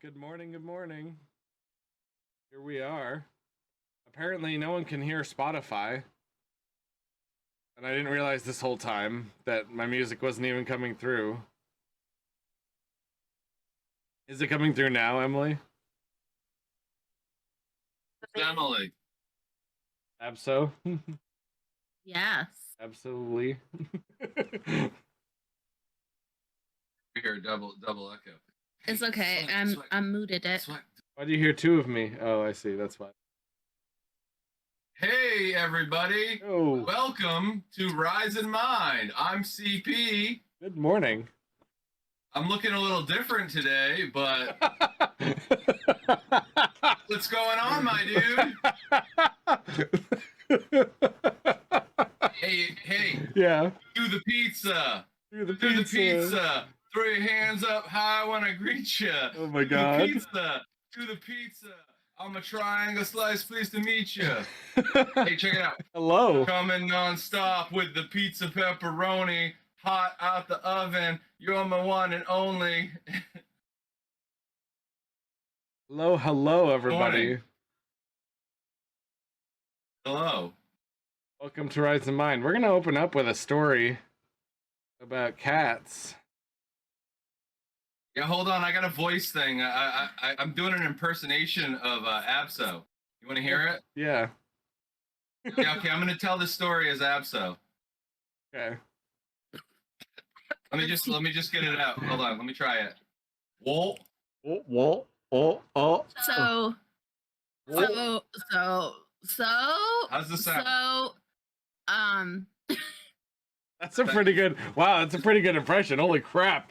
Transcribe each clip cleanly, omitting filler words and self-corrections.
Good morning, good morning. Here we are. Apparently, no one can hear Spotify. And I didn't realize this whole time that my music wasn't even coming through. Is it coming through now, Emily? Emily. Abso? Yes. Absolutely. We hear double echo. It's okay. I'm muted it. Why do you hear two of me? Oh, I see. That's why. Hey, everybody. Oh. Welcome to Rise in Mind. I'm CP. Good morning. I'm looking a little different today, but what's going on, my dude? Hey. Yeah. Do the pizza. Do the Do the pizza. Throw your hands up high when I greet you. Oh my God. Do the pizza. Do the pizza. I'm a triangle slice, pleased to meet you. Hey, check it out. Hello. Coming non-stop with the pizza pepperoni, hot out the oven. You're my one and only. Hello, everybody. Morning. Hello. Welcome to Rise in Mind. We're going to open up with a story about cats. Yeah, hold on. I got a voice thing. I'm doing an impersonation of Abso. You want to hear it? Yeah. Yeah, okay. I'm going to tell this story as Abso. Okay. Let me just get it out. Hold on. Let me try it. Whoa. So. How's the sound? That's a pretty good. Wow, that's a pretty good impression. Holy crap.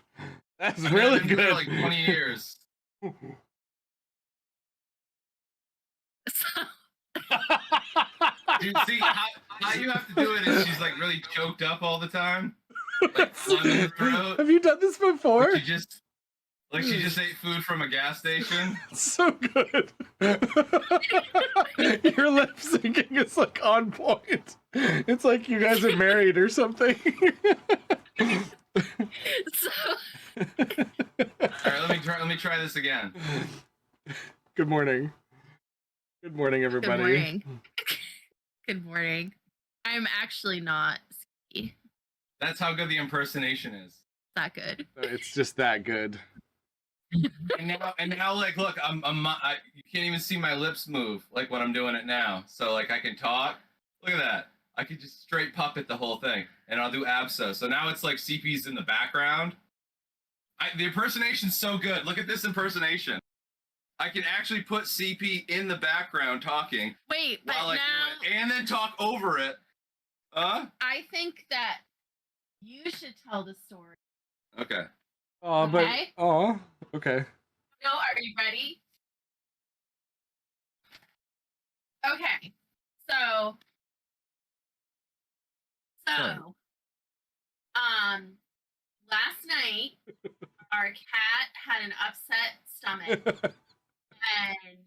That's really good. For like 20 years. Dude, see how you have to do it is she's like really choked up all the time, like phlegm in the throat. Have you done this before? She just ate food from a gas station. So good. Your lip syncing is like on point. It's like you guys are married or something. All right, let me try this again. Good morning. Good morning, everybody. Good morning. Good morning. I'm actually not ski. That's how good the impersonation is. That good. It's just that good. And now, like, look, you can't even see my lips move like when I'm doing it now. So like I can talk. Look at that. I could just straight puppet the whole thing, and I'll do Abso. So now it's like CP's in the background. The impersonation's so good. Look at this impersonation. I can actually put CP in the background talking. Wait, but while I now do it, and then talk over it. I think that you should tell the story. Okay. Oh, but okay. No, are you ready? Okay. So last night our cat had an upset stomach and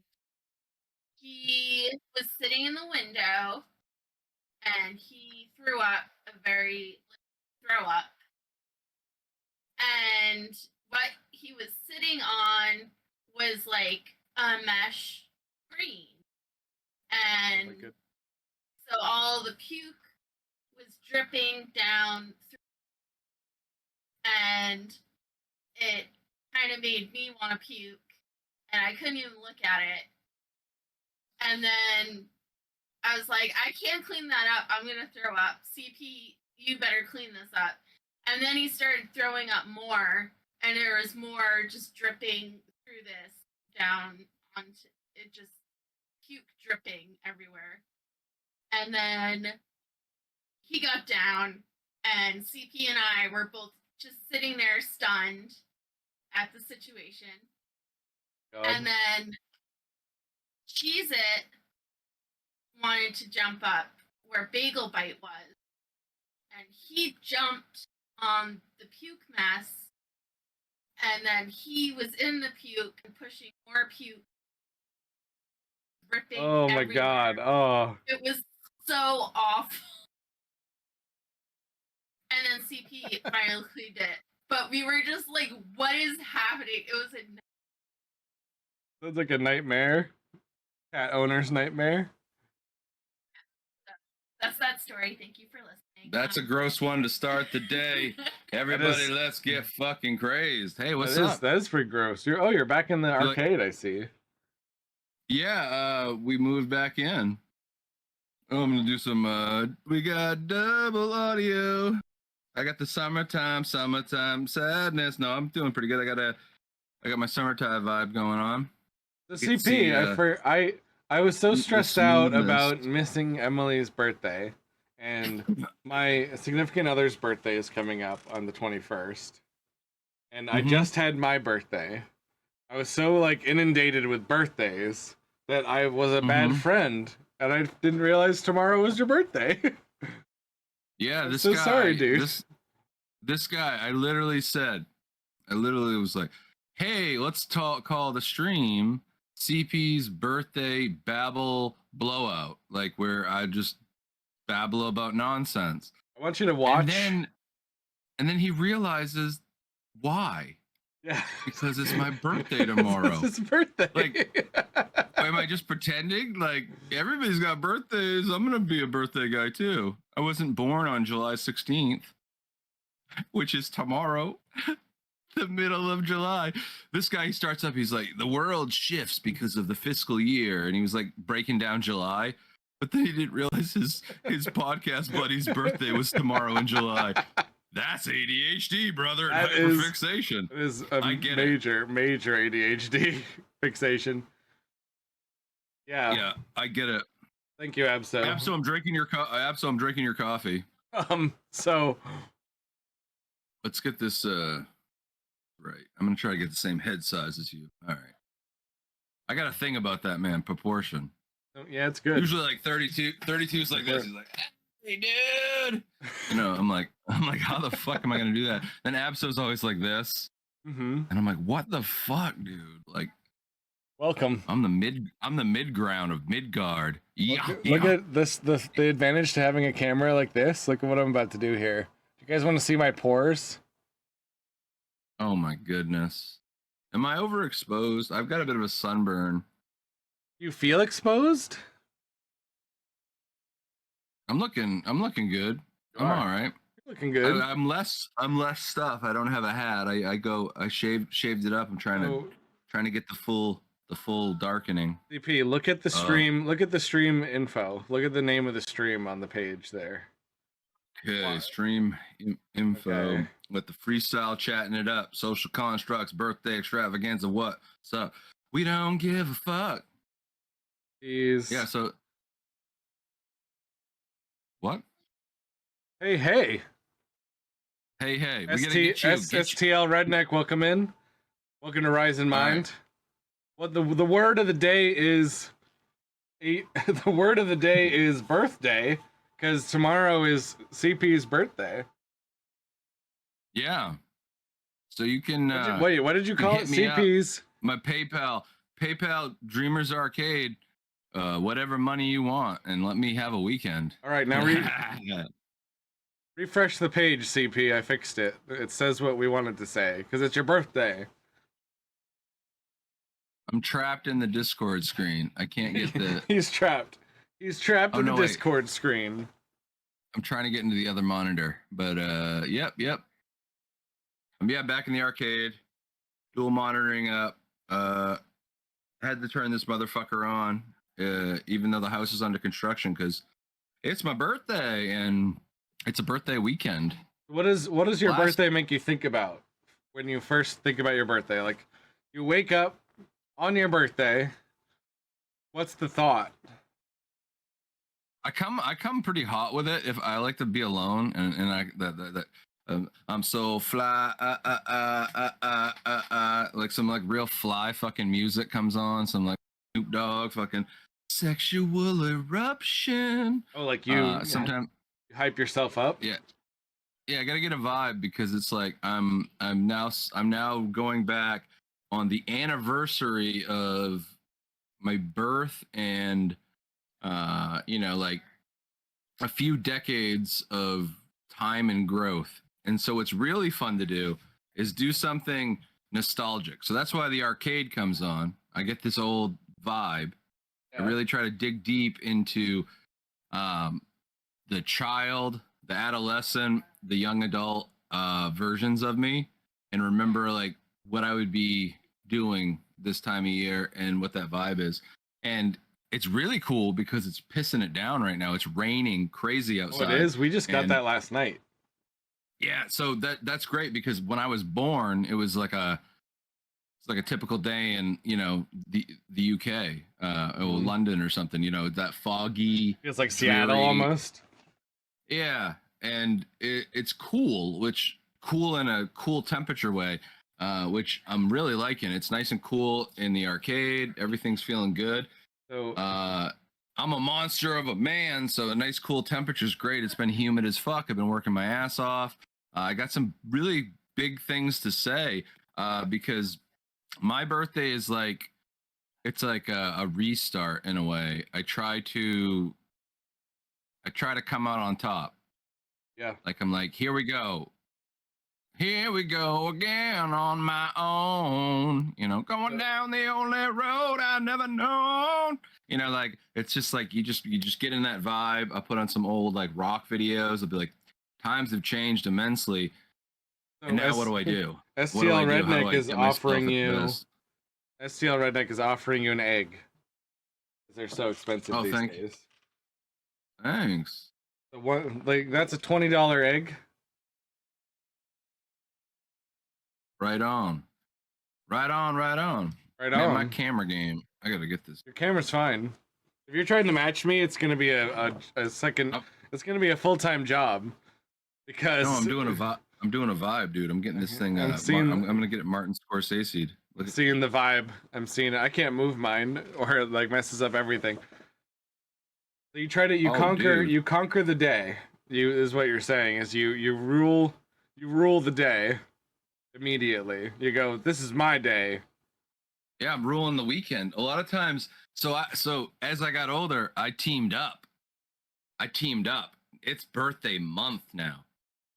he was sitting in the window and he threw up and what he was sitting on was like a mesh screen and so all the puke was dripping down through and it kind of made me want to puke and I couldn't even look at it. And then I was like, I can't clean that up. I'm going to throw up. CP, you better clean this up. And then he started throwing up more, and there was more just dripping through this down onto it, just puke dripping everywhere. And then he got down, and CP and I were both just sitting there stunned at the situation. God. And then Cheez-It wanted to jump up where Bagel Bite was, and he jumped on the puke mess, and then he was in the puke and pushing more puke, dripping Oh my everywhere. God! Oh, it was so awful. And then CP finally cleaned it, but we were just like, "What is happening?" It was a Sounds like a nightmare. Cat owner's nightmare. That's that story. Thank you for listening. That's a gross one to start the day. Everybody, let's get fucking crazed. Hey, what's up? That is pretty gross. You're back in the arcade, I see. Yeah, we moved back in. Oh, I'm gonna do some. We got double audio. I got the summertime sadness. No, I'm doing pretty good. I got my summertime vibe going on. The CP, I was so stressed out about missing Emily's birthday, and my significant other's birthday is coming up on the 21st, and I just had my birthday. I was so like inundated with birthdays that I was a bad friend, and I didn't realize tomorrow was your birthday. Yeah, this guy. So sorry, dude. This guy, I literally was like, "Hey, let's call the stream CP's birthday babble blowout, like where I just babble about nonsense." I want you to watch. And then he realizes why. Yeah, because it's my birthday tomorrow. It's his birthday. Like, am I just pretending? Like, everybody's got birthdays. I'm gonna be a birthday guy too. I wasn't born on July 16th, which is tomorrow, the middle of July. This guy starts up. He's like, the world shifts because of the fiscal year, and he was like breaking down July. But then he didn't realize his podcast buddy's birthday was tomorrow in July. That's ADHD, brother. Hyperfixation. It is a major ADHD fixation. Yeah. Yeah, I get it. Thank you, Abso. Abso, I'm drinking your coffee. So let's get this right. I'm gonna try to get the same head size as you. All right. I got a thing about that, man. Proportion. Yeah, it's good. Usually like 32 is like this. He's like, hey, dude. You know, I'm like, how the fuck am I gonna do that? Then Abso's always like this, and I'm like, what the fuck, dude? Like, welcome. I'm the mid ground of Midgard. Yeah. Look at this. The advantage to having a camera like this. Look at what I'm about to do here. Do you guys want to see my pores? Oh my goodness. Am I overexposed? I've got a bit of a sunburn. You feel exposed? I'm looking good. I'm all right. You're looking good. I'm less stuff. I don't have a hat. I shaved it up. I'm trying to get the full darkening. CP, look at the stream. Look at the stream info. Look at the name of the stream on the page there. Okay, stream info with the freestyle chatting it up. Social constructs, birthday extravaganza. What's up? We don't give a fuck. Yeah. So. What? Hey. We gotta STL Redneck, welcome in. Welcome to Rise in Mind. What the word of the day is? The word of the day is birthday, because tomorrow is CP's birthday. Yeah. So you can wait. What did you call it? CP's. My PayPal Dreamers Arcade. Whatever money you want, and let me have a weekend. All right, now refresh the page, CP. I fixed it. It says what we wanted to say because it's your birthday. I'm trapped in the Discord screen. I can't get the. He's trapped. He's trapped in the Discord screen. I'm trying to get into the other monitor, but yep. Back in the arcade, dual monitoring up. Had to turn this motherfucker on. Even though the house is under construction, because it's my birthday and it's a birthday weekend. What does your birthday make you think about when you first think about your birthday? Like, you wake up on your birthday. What's the thought? I come pretty hot with it. If I like to be alone, and I'm so fly, like some like real fly fucking music comes on, some like Snoop Dogg fucking sexual eruption. Oh, like you sometimes you hype yourself up. Yeah, I gotta get a vibe because it's like I'm now going back on the anniversary of my birth and like a few decades of time and growth. And so what's really fun to do is do something nostalgic. So that's why the arcade comes on. I get this old vibe. I really try to dig deep into the child, the adolescent, the young adult versions of me, and remember like what I would be doing this time of year and what that vibe is. And it's really cool because it's pissing it down right now. It's raining crazy outside. Oh, it is. We just got And- that last night. Yeah, so that's great because when I was born, it was like a typical day in the UK, or London or something. You know, that foggy. Feels like Seattle dreary- almost. Yeah, and it's cool, cool in a cool temperature way, which I'm really liking. It's nice and cool in the arcade. Everything's feeling good. So I'm a monster of a man, so a nice cool temperature is great. It's been humid as fuck. I've been working my ass off. I got some really big things to say because my birthday is like, it's like a restart in a way. I try to come out on top. yeah. Like I'm like, here we go again on my own, going down the only road I never known. Like it's just like you just get in that vibe. I put on some old like rock videos. I'll be like, times have changed immensely. So And now what do I do? STL How do Redneck I is get myself offering into you. this? STL Redneck is offering you an egg. They're so expensive Oh, these thank you. days. Thanks. The one like that's a $20 egg. Right on. Right Man, on. my camera game. I gotta get this. Your camera's fine. If you're trying to match me, it's gonna be a second. Oh. It's gonna be a full-time job. Because No, I'm doing a vibe. I'm doing a vibe, dude. I'm getting this thing. I'm seeing- I'm gonna get it Martin Scorsese. Look at seeing the vibe. I'm seeing it. I can't move mine or it like messes up everything. So you try to Dude. you conquer the day. You is what you're saying is you rule the day immediately. You go, this is my day. Yeah, I'm ruling the weekend. A lot of times, so as I got older, I teamed up. It's birthday month now.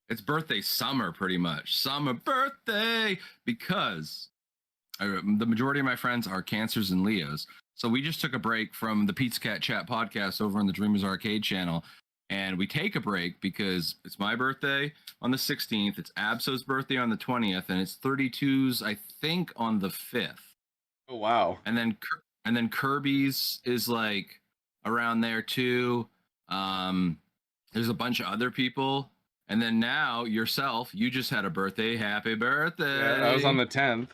It's birthday summer, pretty much. Summer birthday, because the majority of my friends are Cancers and Leos. So we just took a break from the Pizza Cat Chat podcast over on the Dreamers Arcade channel. And we take a break because it's my birthday on the 16th. It's Absol's birthday on the 20th. And it's 32's, I think, on the 5th. Oh wow. And then Kirby's is like around there too. There's a bunch of other people. And then now yourself, you just had a birthday. Happy birthday. Yeah, I was on the 10th.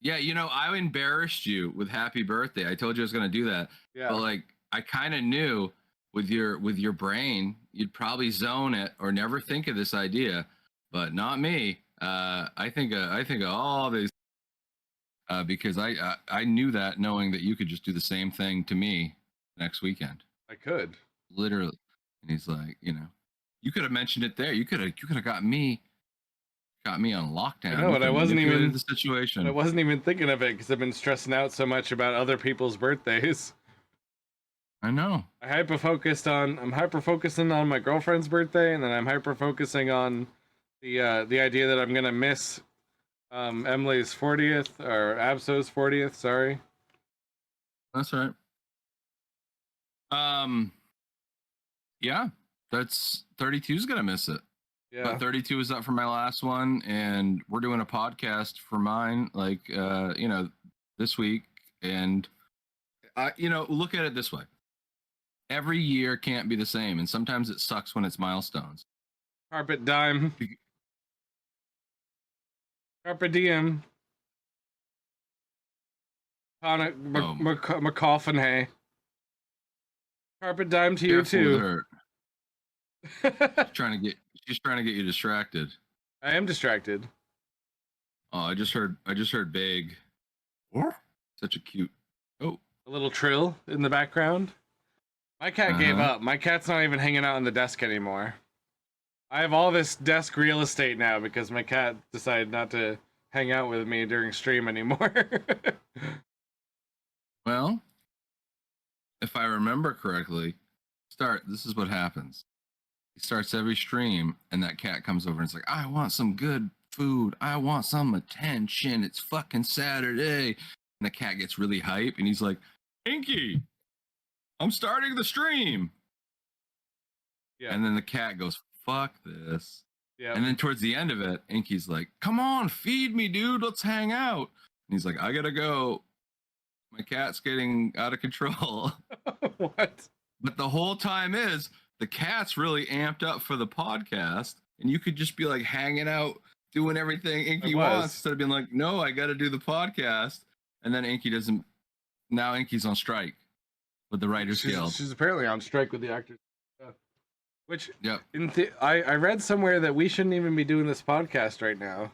Yeah, I embarrassed you with happy birthday. I told you I was gonna do that. Yeah. But like I kind of knew with your brain, you'd probably zone it or never think of this idea. But not me. I think of all these because I knew that, knowing that you could just do the same thing to me next weekend. I could. Literally. And he's like, you could have mentioned it there. You could have got me on lockdown. I know, but I wasn't even the situation. I wasn't even thinking of it because I've been stressing out so much about other people's birthdays. I know. I'm hyper focusing on my girlfriend's birthday, and then I'm hyper focusing on the idea that I'm gonna miss Emily's 40th or Abso's 40th. Sorry. That's right. Yeah, that's 32's gonna miss it. Yeah. But 32 is up for my last one, and we're doing a podcast for mine, like this week. And look at it this way: every year can't be the same, and sometimes it sucks when it's milestones. Carpet dime. Carpe diem. McCoffin hay. Carpet dime to you Careful with too. her. She's trying to get you distracted. I am distracted. Oh, I just heard big. Such a cute. Oh, A little trill in the background. My cat gave up. My cat's not even hanging out on the desk anymore. I have all this desk real estate now because my cat decided not to hang out with me during stream anymore. well, if I remember correctly, this is what happens. He starts every stream, and that cat comes over and it's like, I want some good food. I want some attention. It's fucking Saturday. the cat gets really hype, and he's like, Inky, I'm starting the stream. Yeah. And then the cat goes, fuck this. Yeah. And then towards the end of it, Inky's like, come on, feed me, dude. Let's hang out. And he's like, I gotta go. My cat's getting out of control. What? But the whole time is the cat's really amped up for the podcast. And you could just be like hanging out, doing everything Inky wants instead of being like, no, I gotta do the podcast. And then Inky doesn't. Now Inky's on strike with the Writers Guild. She's apparently on strike with the actors. Yeah. Which, yep. I read somewhere that we shouldn't even be doing this podcast right now,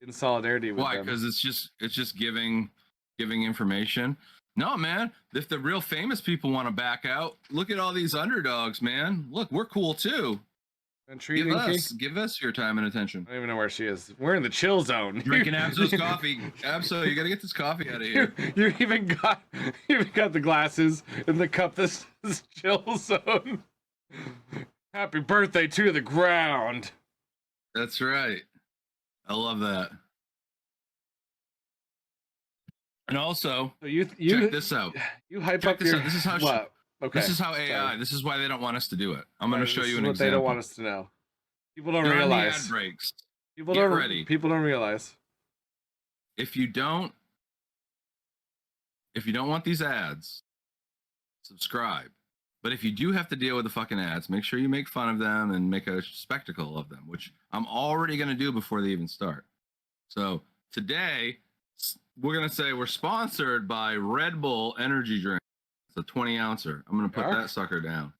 in solidarity with them. Why? Because it's just giving information. No, man. If the real famous people want to back out, look at all these underdogs, man. Look, we're cool too. And give us your time and attention. I don't even know where she is. We're in the chill zone. Drinking Absol's coffee. Absol, you gotta get this coffee out of here. You even got the glasses and the cup. This is chill zone. Happy birthday to the ground. That's right. I love that. And also, so you check this out. You hype check up this your out. This is how what? Okay. This is how AI. Sorry. This is why they don't want us to do it. I'm going to show you an what example. They don't want us to know. People don't During realize. The ad breaks. People Get don't. ready. People don't realize. If you don't want these ads, subscribe. But if you do have to deal with the fucking ads, make sure you make fun of them and make a spectacle of them, which I'm already going to do before they even start. So today, we're going to say we're sponsored by Red Bull energy drink. It's a 20 ouncer. I'm going to put that sucker down.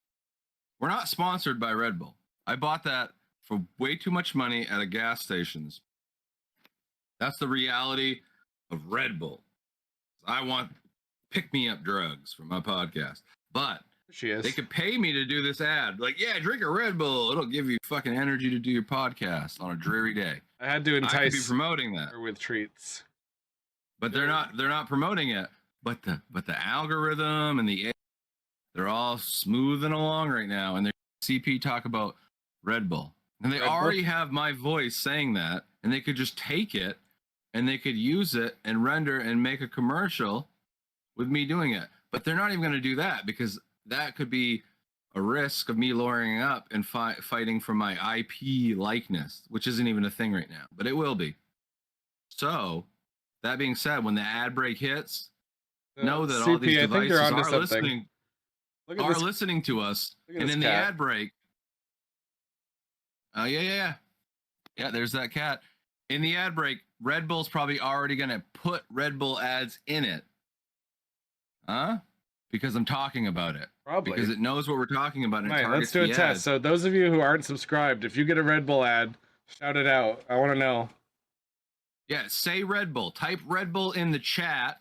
We're not sponsored by Red Bull. I bought that for way too much money at a gas station. That's the reality of Red Bull. I want pick-me-up drugs for my podcast. But they could pay me to do this ad. Like, yeah, drink a Red Bull. It'll give you fucking energy to do your podcast on a dreary day. I had to entice. I could be promoting that with treats. But they're not promoting it. But the algorithm and they're all smoothing along right now, and they CP talk about Red Bull, and they already have my voice saying that, and they could just take it, and they could use it and render and make a commercial with me doing it. But they're not even going to do that because that could be a risk of me lowering up and fighting for my IP likeness, which isn't even a thing right now, but it will be. So that being said, when the ad break hits, know that CP, all these devices are listening to us, and in the ad break, yeah, there's that cat. In the ad break, Red Bull's probably already going to put Red Bull ads in it. Huh? Because I'm talking about it. Probably. Because it knows what we're talking about. And right, let's do a test. So those of you who aren't subscribed, if you get a Red Bull ad, shout it out. I want to know. Yeah, say Red Bull. Type Red Bull in the chat.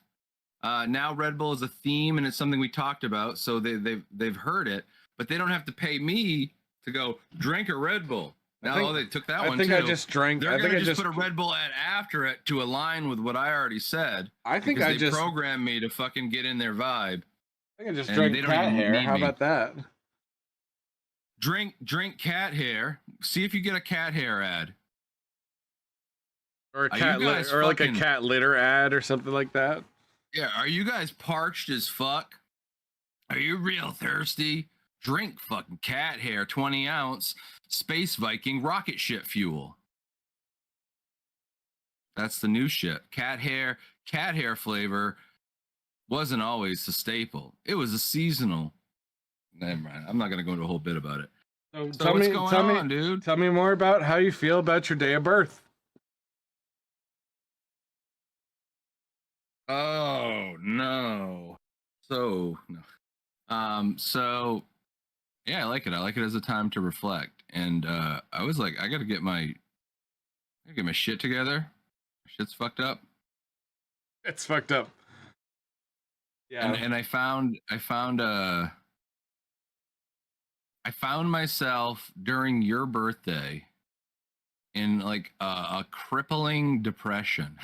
Now Red Bull is a theme, and it's something we talked about, so they've heard it, but they don't have to pay me to go drink a Red Bull. Now they took that one too. I think I just drank. They're going to just put a Red Bull ad after it to align with what I already said. I think they programmed me to fucking get in their vibe. I think I just drank cat hair. How about that? Drink cat hair. See if you get a cat hair ad. Or a cat or like a cat litter ad or something like that. Yeah, are you guys parched as fuck? Are you real thirsty? Drink fucking cat hair, 20 ounce, Space Viking rocket ship fuel. That's the new shit. Cat hair flavor wasn't always the staple. It was a seasonal. Never mind. I'm not going to go into a whole bit about it. So what's going on, dude? Tell me more about how you feel about your day of birth. Oh, no. So yeah, I like it. I like it as a time to reflect. And I was like, I gotta get my shit together. Shit's fucked up. It's fucked up. Yeah. And I found myself during your birthday in like a crippling depression.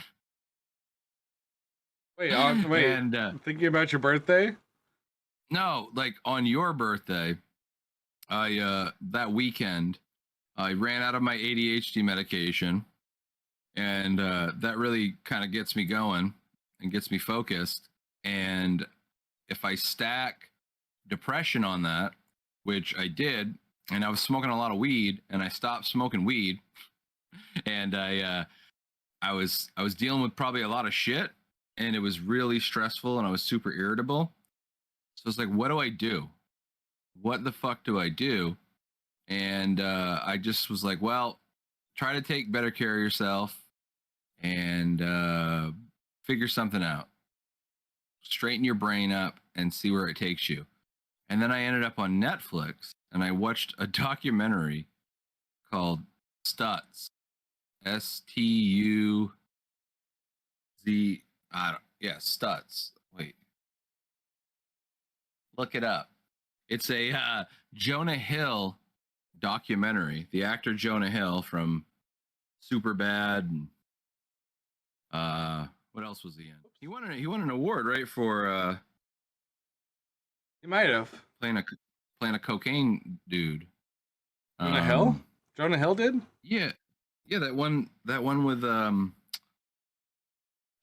Wait. And thinking about your birthday? No, like on your birthday, that weekend, I ran out of my ADHD medication, and that really kind of gets me going. and gets me focused. And if I stack depression on that, which I did, and I was smoking a lot of weed, and I stopped smoking weed, and I was dealing with probably a lot of shit, and it was really stressful, and I was super irritable. So it's like, what do I do? What the fuck do I do? And I just was like, well, try to take better care of yourself and figure something out. Straighten your brain up and see where it takes you. And then I ended up on Netflix and I watched a documentary called Stutz. Stuz. Stutz. Wait. Look it up. It's a Jonah Hill documentary. The actor Jonah Hill from Superbad and what else was he in? He won an award, right, for You might have. playing a cocaine dude. Jonah Hill? Jonah Hill did? Yeah, that one with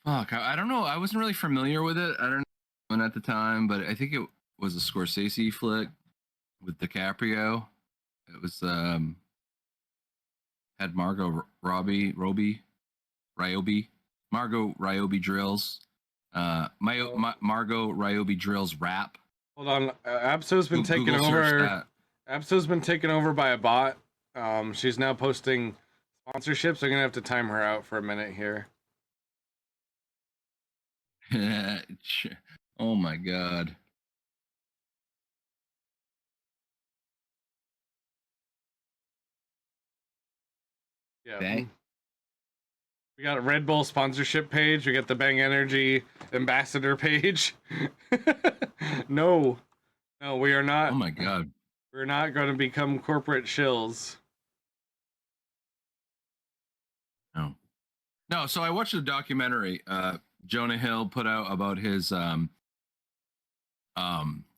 fuck, I don't know. I wasn't really familiar with it. I don't know at the time, but I think it was a Scorsese flick with DiCaprio. It was had Margot Robbie drills. Margot Ryobi drills rap. Hold on. Abso's been taken Google search over. that. Abso's been taken over by a bot. She's now posting sponsorships. I'm gonna have to time her out for a minute here. Oh my god. Yeah. Bang. We got a Red Bull sponsorship page. We got the Bang Energy ambassador page. No, we are not. Oh my god. We're not going to become corporate shills. No, so I watched a documentary Jonah Hill put out about his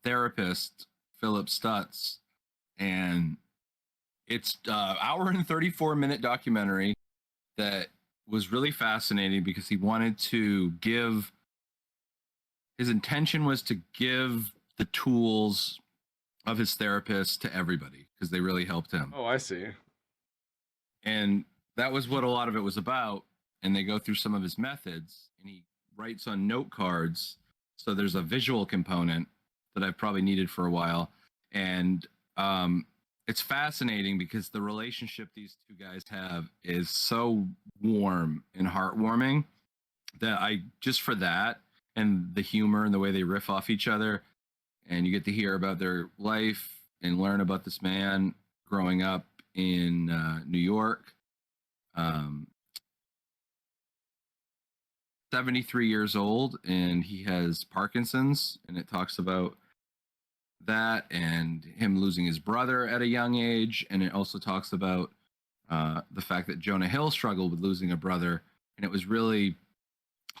therapist, Philip Stutz, and it's hour and 34-minute documentary that was really fascinating because he wanted to give, his intention was to give the tools of his therapist to everybody because they really helped him. Oh, I see. And that was what a lot of it was about. And they go through some of his methods and he writes on note cards. So there's a visual component that I've probably needed for a while. And it's fascinating because the relationship these two guys have is so warm and heartwarming that I, just for that and the humor and the way they riff off each other, and you get to hear about their life and learn about this man growing up in New York. 73 years old, and he has Parkinson's, and it talks about that and him losing his brother at a young age, and it also talks about the fact that Jonah Hill struggled with losing a brother, and it was really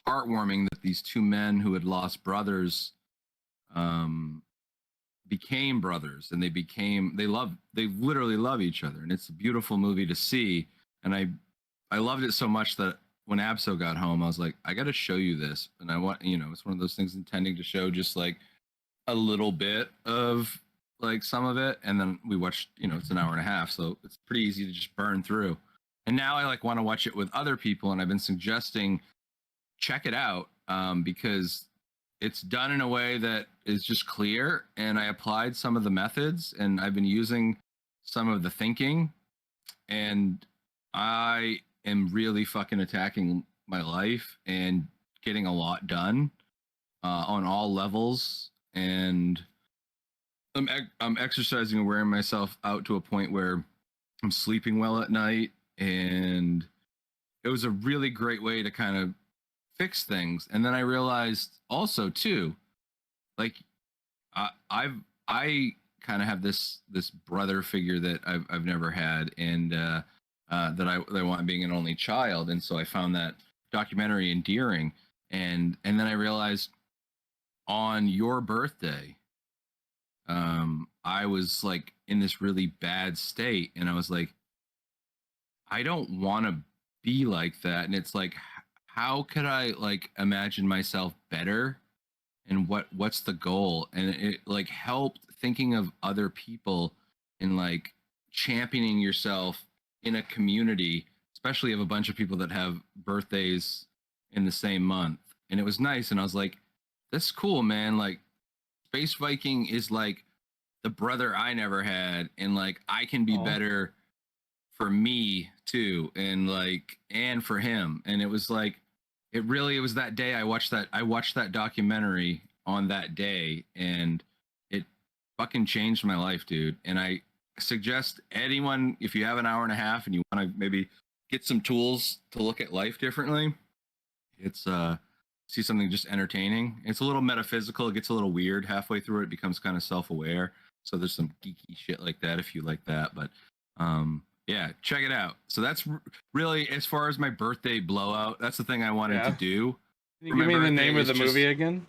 heartwarming that these two men who had lost brothers became brothers, and they literally love each other, and it's a beautiful movie to see. And I loved it so much that when Abso got home, I was like, I got to show you this. And I want, it's one of those things intending to show just like a little bit of like some of it. And then we watched, it's an hour and a half. So it's pretty easy to just burn through. And now I like want to watch it with other people. And I've been suggesting, check it out because it's done in a way that is just clear. And I applied some of the methods and I've been using some of the thinking, and I am really fucking attacking my life and getting a lot done on all levels. And I'm exercising and wearing myself out to a point where I'm sleeping well at night. And it was a really great way to kind of fix things. And then I realized also too, like I kind of have this brother figure that I've never had, and that I want, being an only child. And so I found that documentary endearing. And then I realized on your birthday, I was like in this really bad state, and I was like, I don't want to be like that. And it's like, how could I like imagine myself better, and what's the goal? And it like helped thinking of other people and like championing yourself in a community, especially of a bunch of people that have birthdays in the same month. And it was nice. And I was like, that's cool, man. Like, Space Viking is like the brother I never had. And like, I can be Aw. better for me too. And like, and for him. And it was like, it was that day I watched that documentary on that day, and it fucking changed my life, dude. And I suggest anyone, if you have an hour and a half and you want to maybe get some tools to look at life differently, it's see something just entertaining. It's a little metaphysical, it gets a little weird halfway through, it becomes kind of self-aware. So there's some geeky shit like that if you like that. But yeah, check it out. So that's really, as far as my birthday blowout, that's the thing I wanted to do. Can you give me the name of the movie again?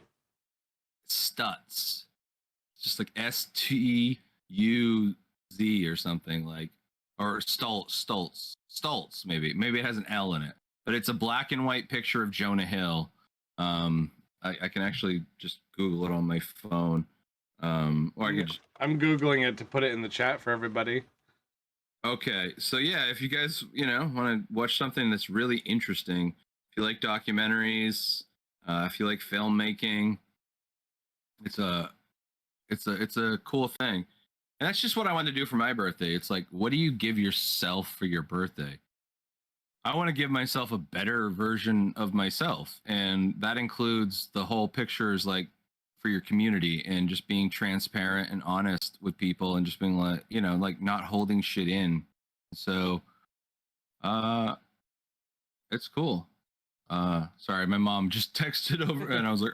Stutz. It's just like Stuz or something, like, or Stultz maybe it has an L in it, but it's a black and white picture of Jonah Hill. I can actually just Google it on my phone. Or I could just... I'm Googling it to put it in the chat for everybody. Okay, so yeah, if you guys, want to watch something that's really interesting, if you like documentaries, if you like filmmaking, it's a cool thing. And that's just what I wanted to do for my birthday. It's like, what do you give yourself for your birthday? I want to give myself a better version of myself, and that includes the whole pictures, like, for your community, and just being transparent and honest with people, and just being like, like not holding shit in. So it's cool. Sorry, my mom just texted over and I was like,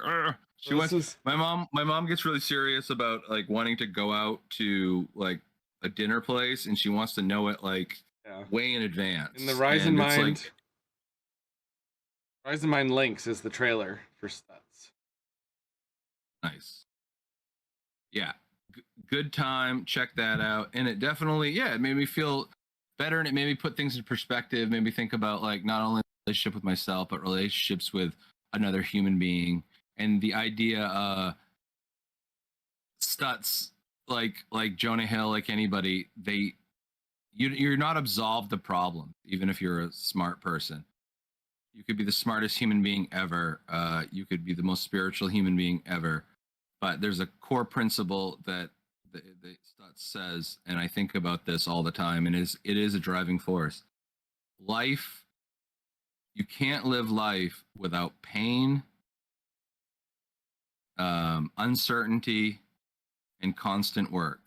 my mom gets really serious about like wanting to go out to like a dinner place, and she wants to know it like way in advance. In the Rise in Mind, Rise in Mind Links is the trailer for Stutz. Nice. Yeah, good time. Check that out. And it definitely, it made me feel better, and it made me put things in perspective. Made me think about like not only relationship with myself, but relationships with another human being. And the idea, Stutz, like Jonah Hill, like anybody, you're not absolved the problem, even if you're a smart person. You could be the smartest human being ever. You could be the most spiritual human being ever. But there's a core principle that the Stutz says, and I think about this all the time, and it is a driving force. Life, you can't live life without pain, uncertainty, and constant work.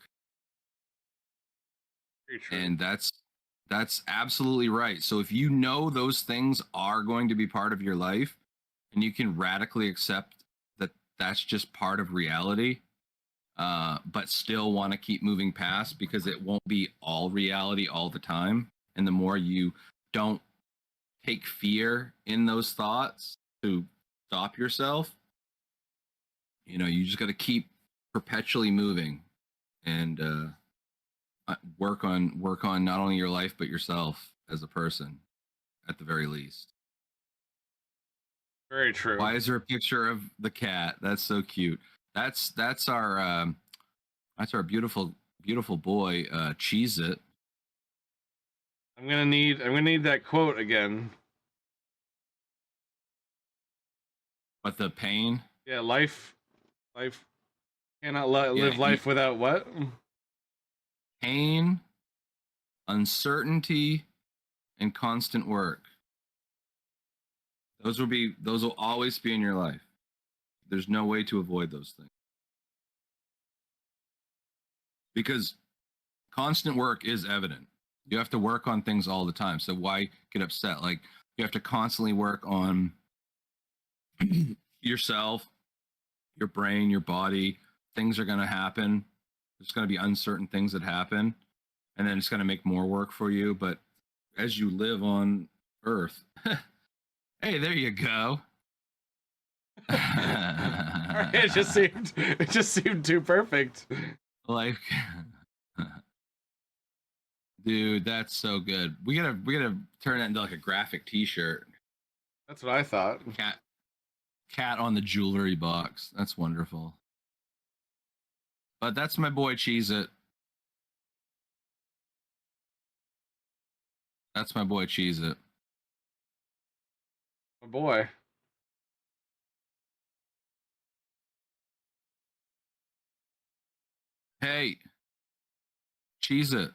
Very true. And that's absolutely right. So if you know those things are going to be part of your life, and you can radically accept that that's just part of reality, but still want to keep moving past, because it won't be all reality all the time. And the more you don't take fear in those thoughts to stop yourself, you just got to keep perpetually moving, and work on not only your life but yourself as a person, at the very least. Very true. Why is there a picture of the cat? That's so cute. That's our beautiful boy, Cheese It. I'm gonna need that quote again. But the pain. Yeah, life cannot live life without what? Pain, uncertainty, and constant work. Those will always be in your life. There's no way to avoid those things, because constant work is evident. You have to work on things all the time. So why get upset? Like, you have to constantly work on yourself, your brain, your body. Things are going to happen. There's going to be uncertain things that happen, and then it's going to make more work for you. But as you live on Earth, hey, there you go. It just seemed too perfect. Like, dude, that's so good. We gotta turn that into like a graphic T-shirt. That's what I thought. Cat on the jewelry box. That's wonderful. But that's my boy Cheese It. That's my boy Cheese It. My boy. Hey, Cheese It.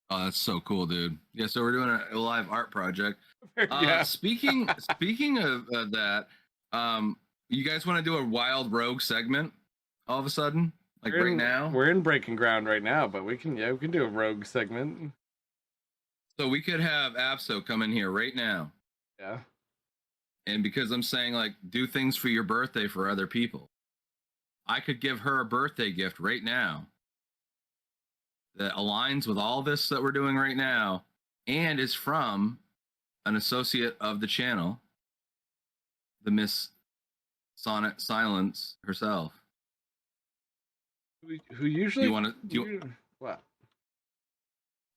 Oh, that's so cool, dude. Yeah, so we're doing a live art project. Yeah. Speaking of that, you guys want to do a wild rogue segment all of a sudden, like right now? We're in breaking ground right now, but we can do a rogue segment. So we could have Abso come in here right now. Yeah. And because I'm saying like do things for your birthday for other people, I could give her a birthday gift right now that aligns with all this that we're doing right now and is from an associate of the channel, the Miss Sonnet Silence herself. Who usually what what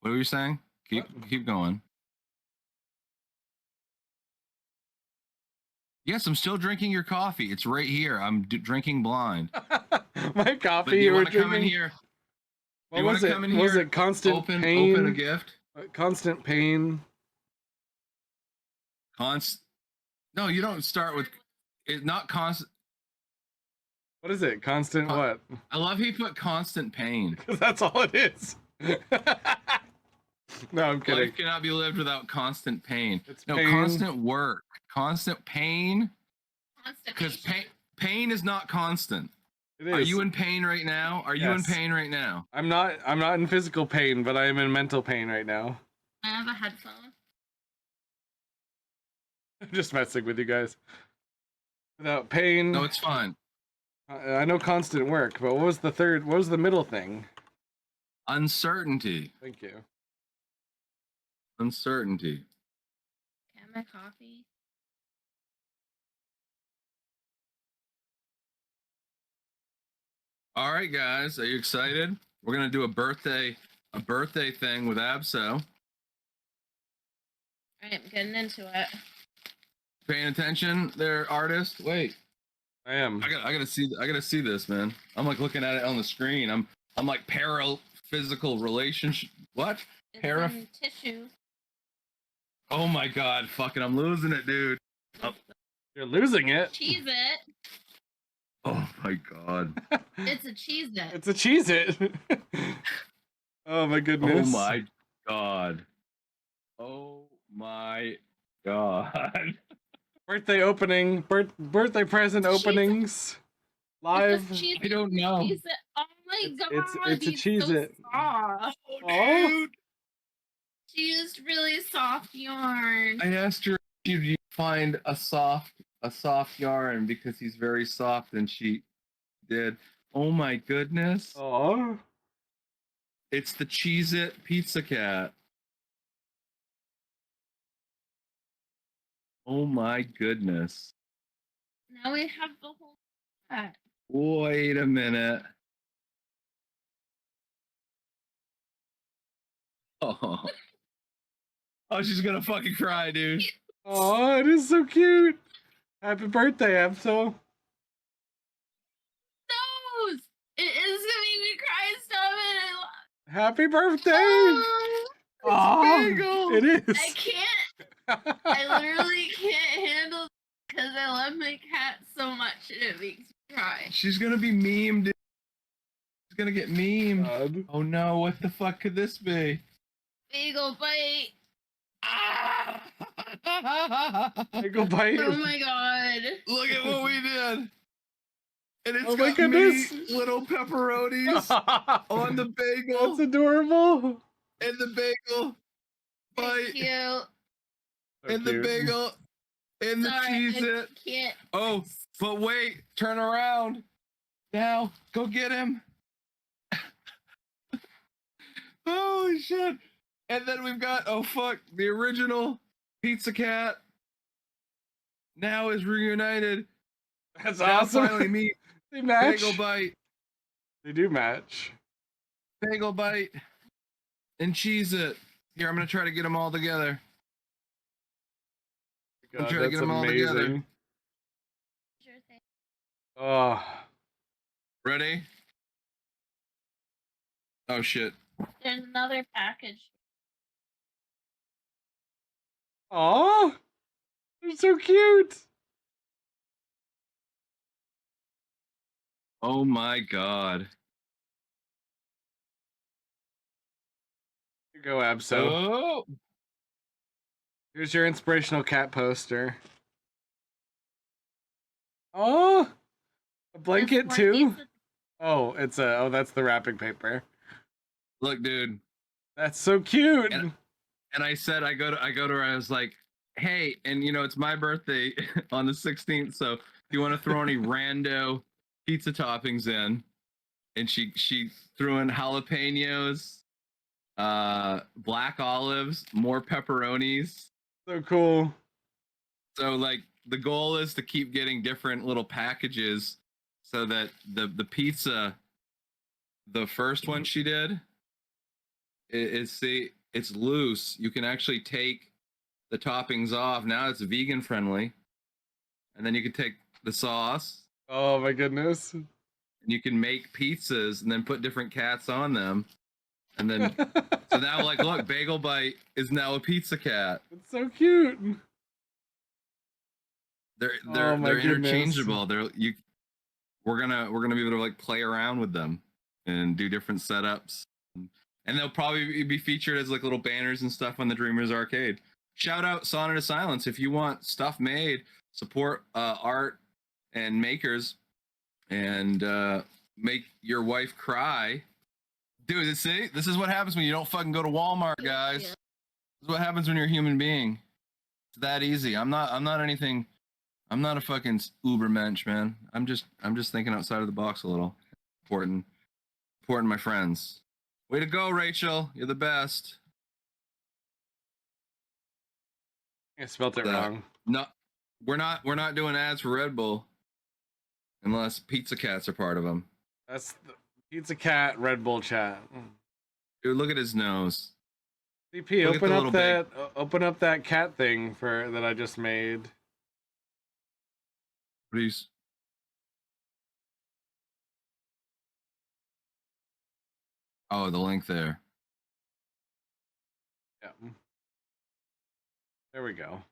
were you saying? Keep going. Yes, I'm still drinking your coffee. It's right here. I'm drinking blind. My coffee. But do you want to come in here? What was it? Was it constant pain? Open a gift. Constant pain. No, you don't start with. It's not constant. What is it? Constant what? I love he put constant pain. Because that's all it is. No, I'm kidding. Life cannot be lived without constant pain. It's no, pain. Constant work. Constant pain. Because pain is not constant. It is. Are you in pain right now? Are you in pain right now? I'm not in physical pain, but I am in mental pain right now. I have a headphone. I'm just messing with you guys. Without pain. No, it's fine. I know constant work, but what was the middle thing? Uncertainty. Thank you. Can Uncertainty. I have my coffee? All right, guys, are you excited? We're gonna do a birthday thing with Abso. All right, I'm getting into it. Paying attention, there, artist. Wait, I am. I gotta see this, man. I'm like looking at it on the screen. I'm like physical relationship. What? It's in tissue. Oh my god, fucking, I'm losing it, dude. Oh. You're losing it. Cheese it. Oh my god. It's a cheese it. It's a cheese it. Oh my goodness. Oh my god. Oh my god. Birthday opening, birthday present openings. Live. I don't know. Cheese it. Oh my god. It's a cheese so it. Soft. Oh. Dude. She used really soft yarn. I asked her if you find a soft yarn because he's very soft, and she did. Oh my goodness. Oh. It's the Cheez-It Pizza Cat. Oh my goodness. Now we have the whole set. Wait a minute. Oh. Oh, she's gonna fucking cry, dude. Oh, it is so cute. Happy birthday, Abso. Those! It is gonna make me cry. Stop it. Happy birthday. Oh, Oh, it is. I can't. I literally can't handle because I love my cat so much and it makes me cry. She's gonna be memed, dude. She's gonna get memed. God. Oh no, what the fuck could this be? Bagel bite. Bagel bite. Oh my god. Look at what we did. And it's Oh my got goodness. mini little pepperonis on the bagel. That's adorable. And the bagel bite. Cute. So And the cute. bagel. And the Sorry, cheese I it. can't. Oh, but wait, turn around. Now, go get him. Holy shit. And then we've got, oh fuck, the original Pizza Cat now is reunited. That's Now awesome. finally meet They match. Bagel Bite, They do match. Bagel Bite, and Cheese It. Here, I'm gonna try to get them all together. I'm God, trying to get that's them all together. amazing. Sure thing. Oh, Ready? Oh shit. There's another package. oh, they're so cute. Oh my god. Here you go, Abso. Oh. Here's your inspirational cat poster. Oh, a blanket There's too. more pizza. Oh, it's a. Oh, that's the wrapping paper. Look, dude. That's so cute. And I said, I go to her. I was like, hey, and you know, it's my birthday on the 16th. So if you want to throw any rando pizza toppings in, and she threw in jalapenos, black olives, more pepperonis. So cool. So like the goal is to keep getting different little packages so that the pizza, the first one she did, is see it's loose. You can actually take the toppings off. Now it's vegan friendly. And then you can take the sauce Oh my goodness. and you can make pizzas and then put different cats on them. And then so now like look, Bagel Bite is now a pizza cat. It's so cute. They're Oh my they're goodness. interchangeable. We're gonna be able to like play around with them and do different setups. And they'll probably be featured as like little banners and stuff on the Dreamers Arcade. Shout out Sonnet of Silence if you want stuff made, support art and makers, and make your wife cry. Dude, see, this is what happens when you don't fucking go to Walmart, guys. Yeah. This is what happens when you're a human being. It's that easy. I'm not anything. I'm not a fucking ubermensch, man. I'm just thinking outside of the box a little. Important, my friends. Way to go, Rachel. You're the best. I spelled it wrong. No, we're not doing ads for Red Bull unless Pizza Cats are part of them. That's the Pizza Cat Red Bull chat. Dude, look at his nose. CP, Look at open the up little that open up that cat thing that I just made. Please. Oh, the link there. Yeah. There we go.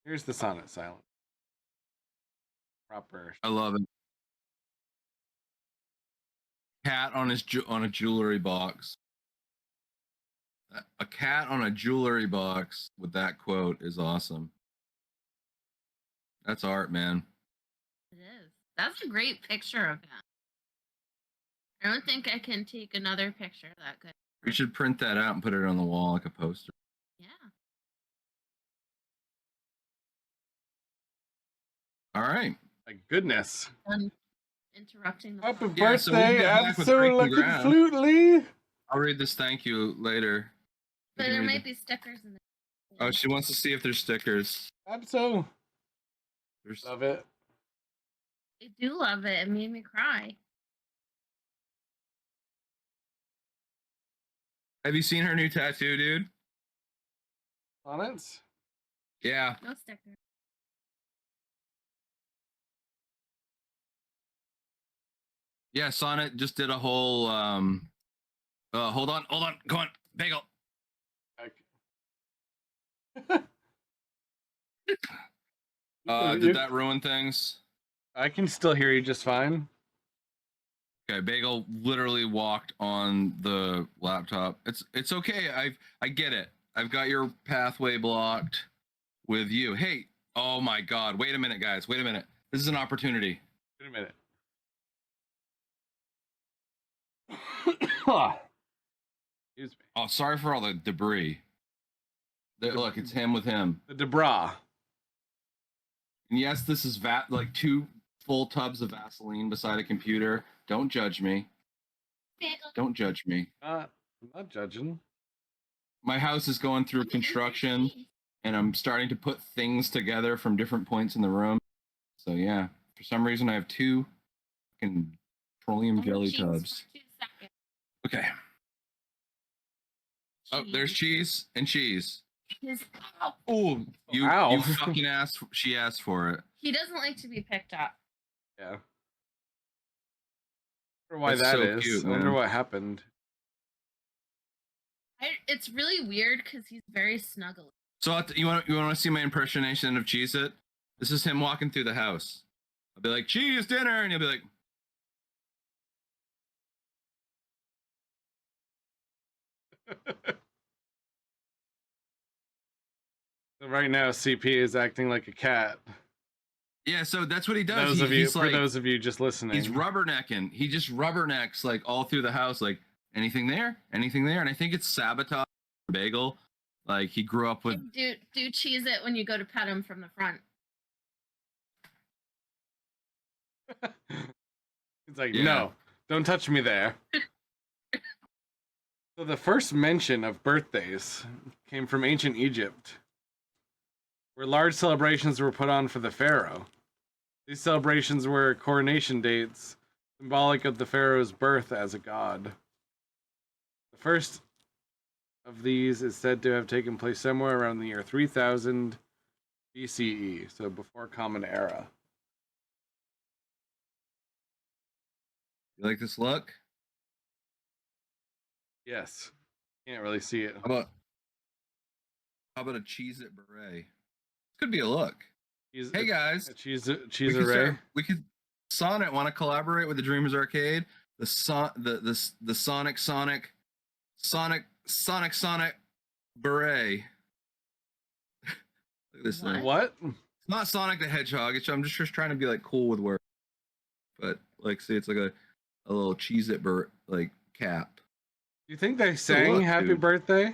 Here's the Sonnet Silence. Proper. I love it. Cat on a jewelry box. A cat on a jewelry box with that quote is awesome. That's art, man. It is. That's a great picture of him. I don't think I can take another picture that good. We should print that out and put it on the wall like a poster. Yeah. All right. My goodness. I'm interrupting the Happy vlog. Yeah, so we'll birthday, get back with breaking ground. absolutely. I'll read this thank you later. But You can there read might be stickers in there. Oh, she wants to see if there's stickers. Abso. There's... Love it. I do love it. It made me cry. Have you seen her new tattoo, dude? Sonnets? Yeah. No sticker. Yeah, Sonnet just did a whole hold on, go on, Bagel. Did that ruin things? I can still hear you just fine. Okay, Bagel literally walked on the laptop. It's okay. I get it. I've got your pathway blocked with you. Hey, oh my god. Wait a minute, guys. Wait a minute. This is an opportunity. Wait a minute. Excuse me. Oh, sorry for all the debris. Look, it's him with him. The Debra. And yes, this is like 2 full tubs of Vaseline beside a computer. Don't judge me. Don't judge me. I'm not judging. My house is going through construction, and I'm starting to put things together from different points in the room. So yeah, for some reason I have 2 fucking petroleum jelly tubs. Okay. Oh, there's cheese and cheese. his ow. Oh, Ow. you fucking asked. She asked for it. He doesn't like to be picked up. Yeah. I wonder why That's that so is. cute, I wonder man. what happened. It's really weird because he's very snuggly. So you want to see my impersonation of Cheez-It? This is him walking through the house. I'll be like, cheese dinner, and he'll be like, Right now, CP is acting like a cat. yeah. So that's what he does. For those of you just listening, he's rubbernecking. He just rubbernecks like all through the house, like anything there, and I think it's sabotage bagel. Like he grew up with. Do cheese it when you go to pet him from the front. He's like, Yeah. no, don't touch me there. So the first mention of birthdays came from ancient Egypt, where large celebrations were put on for the pharaoh. These celebrations were coronation dates, symbolic of the pharaoh's birth as a god. The first of these is said to have taken place somewhere around the year 3000 BCE, so before Common Era. You like this look? Yes. Can't really see it. How about a Cheez-It beret? This could be a look. Hey guys, Cheese we array. could Sonnet want to collaborate with the Dreamers Arcade. The Sonic beret. Look at this thing. What? It's not Sonic the Hedgehog. I'm just trying to be like cool with words. But like, see, it's like a little Cheez-It like cap. Do you think they sang look, Happy dude. Birthday?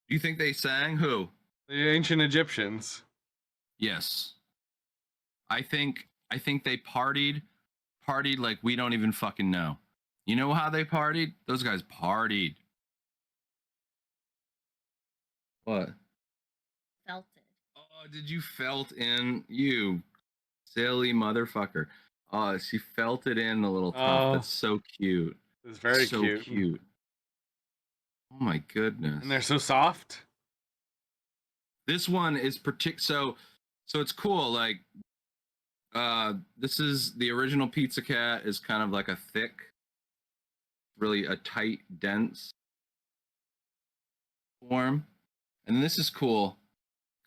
Do you think they sang? Who? The ancient Egyptians. Yes. I think they partied like we don't even fucking know. You know how they partied? Those guys partied. What? Felt it. Oh, did you felt in, you silly motherfucker? Oh, she felt it in the little top. Oh. That's so cute. It's very so cute. Oh my goodness. And they're so soft. This one is so it's cool. Like, this is the original Pizza Cat is kind of like a thick, really a tight, dense form, and this is cool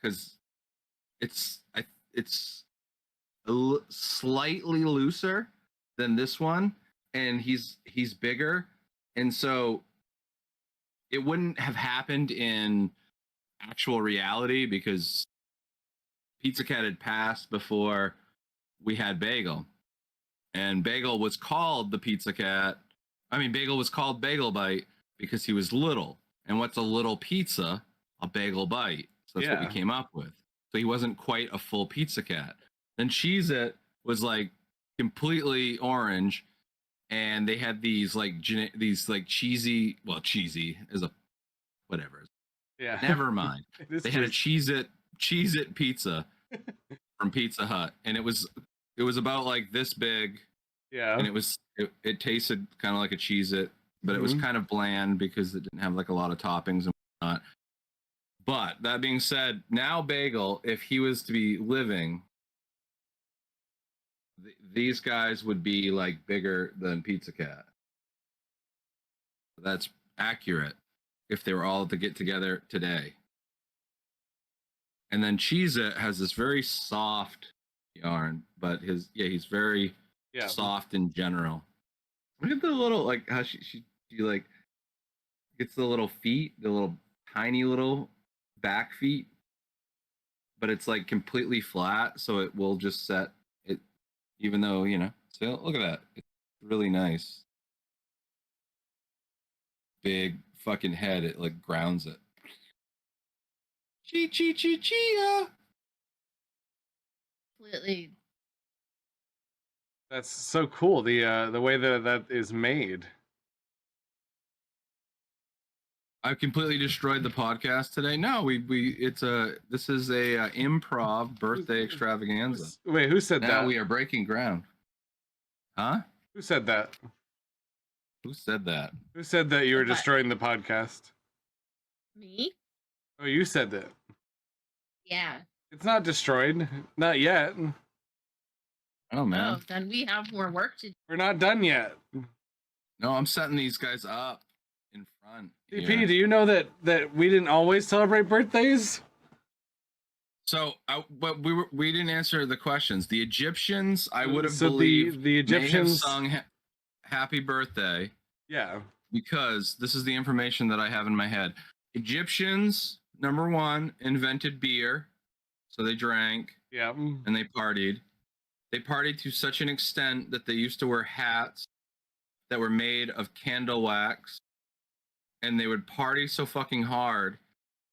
because it's slightly looser than this one, and he's bigger, and so it wouldn't have happened in actual reality because Pizza Cat had passed before we had Bagel, and Bagel was called the Pizza Cat. I mean, Bagel was called Bagel Bite because he was little. And what's a little pizza? A bagel bite. So that's what we came up with. So he wasn't quite a full Pizza Cat. Then Cheez-It was like completely orange, and they had these like cheesy. Well, cheesy is a whatever. Yeah. Never mind. They had a cheesy. Cheez-It pizza from Pizza Hut, and it was about like this big. Yeah. And it tasted kind of like a Cheez-It, but it was kind of bland because it didn't have like a lot of toppings and whatnot. But that being said, now Bagel, if he was to be living, these guys would be like bigger than Pizza Cat. That's accurate if they were all to get together today. And then Cheez-It has this very soft yarn, but he's very soft in general. Look at the little, like, how she like gets the little feet, the little tiny little back feet, but it's like completely flat, so it will just set it, even though, so look at that. It's really nice. Big fucking head, it like grounds it. Chia. Completely. That's so cool. The way that is made. I completely destroyed the podcast today. No, this is a improv birthday extravaganza. Wait, who said that? Now we are breaking ground. Huh? Who said that? Who said that? Who said that you were destroying the podcast? Me? Oh, you said that. Yeah. It's not destroyed. Not yet. Oh man. Oh, then we have more work to do. We're not done yet. No, I'm setting these guys up in front. CP, here. do you know that we didn't always celebrate birthdays? So, but we didn't answer the questions. The Egyptians, I would have So believed, the Egyptians may have sung "Happy Birthday" Yeah. because this is the information that I have in my head. Egyptians, number one, invented beer, so they drank Yeah. and they partied. They partied to such an extent that they used to wear hats that were made of candle wax, and they would party so fucking hard.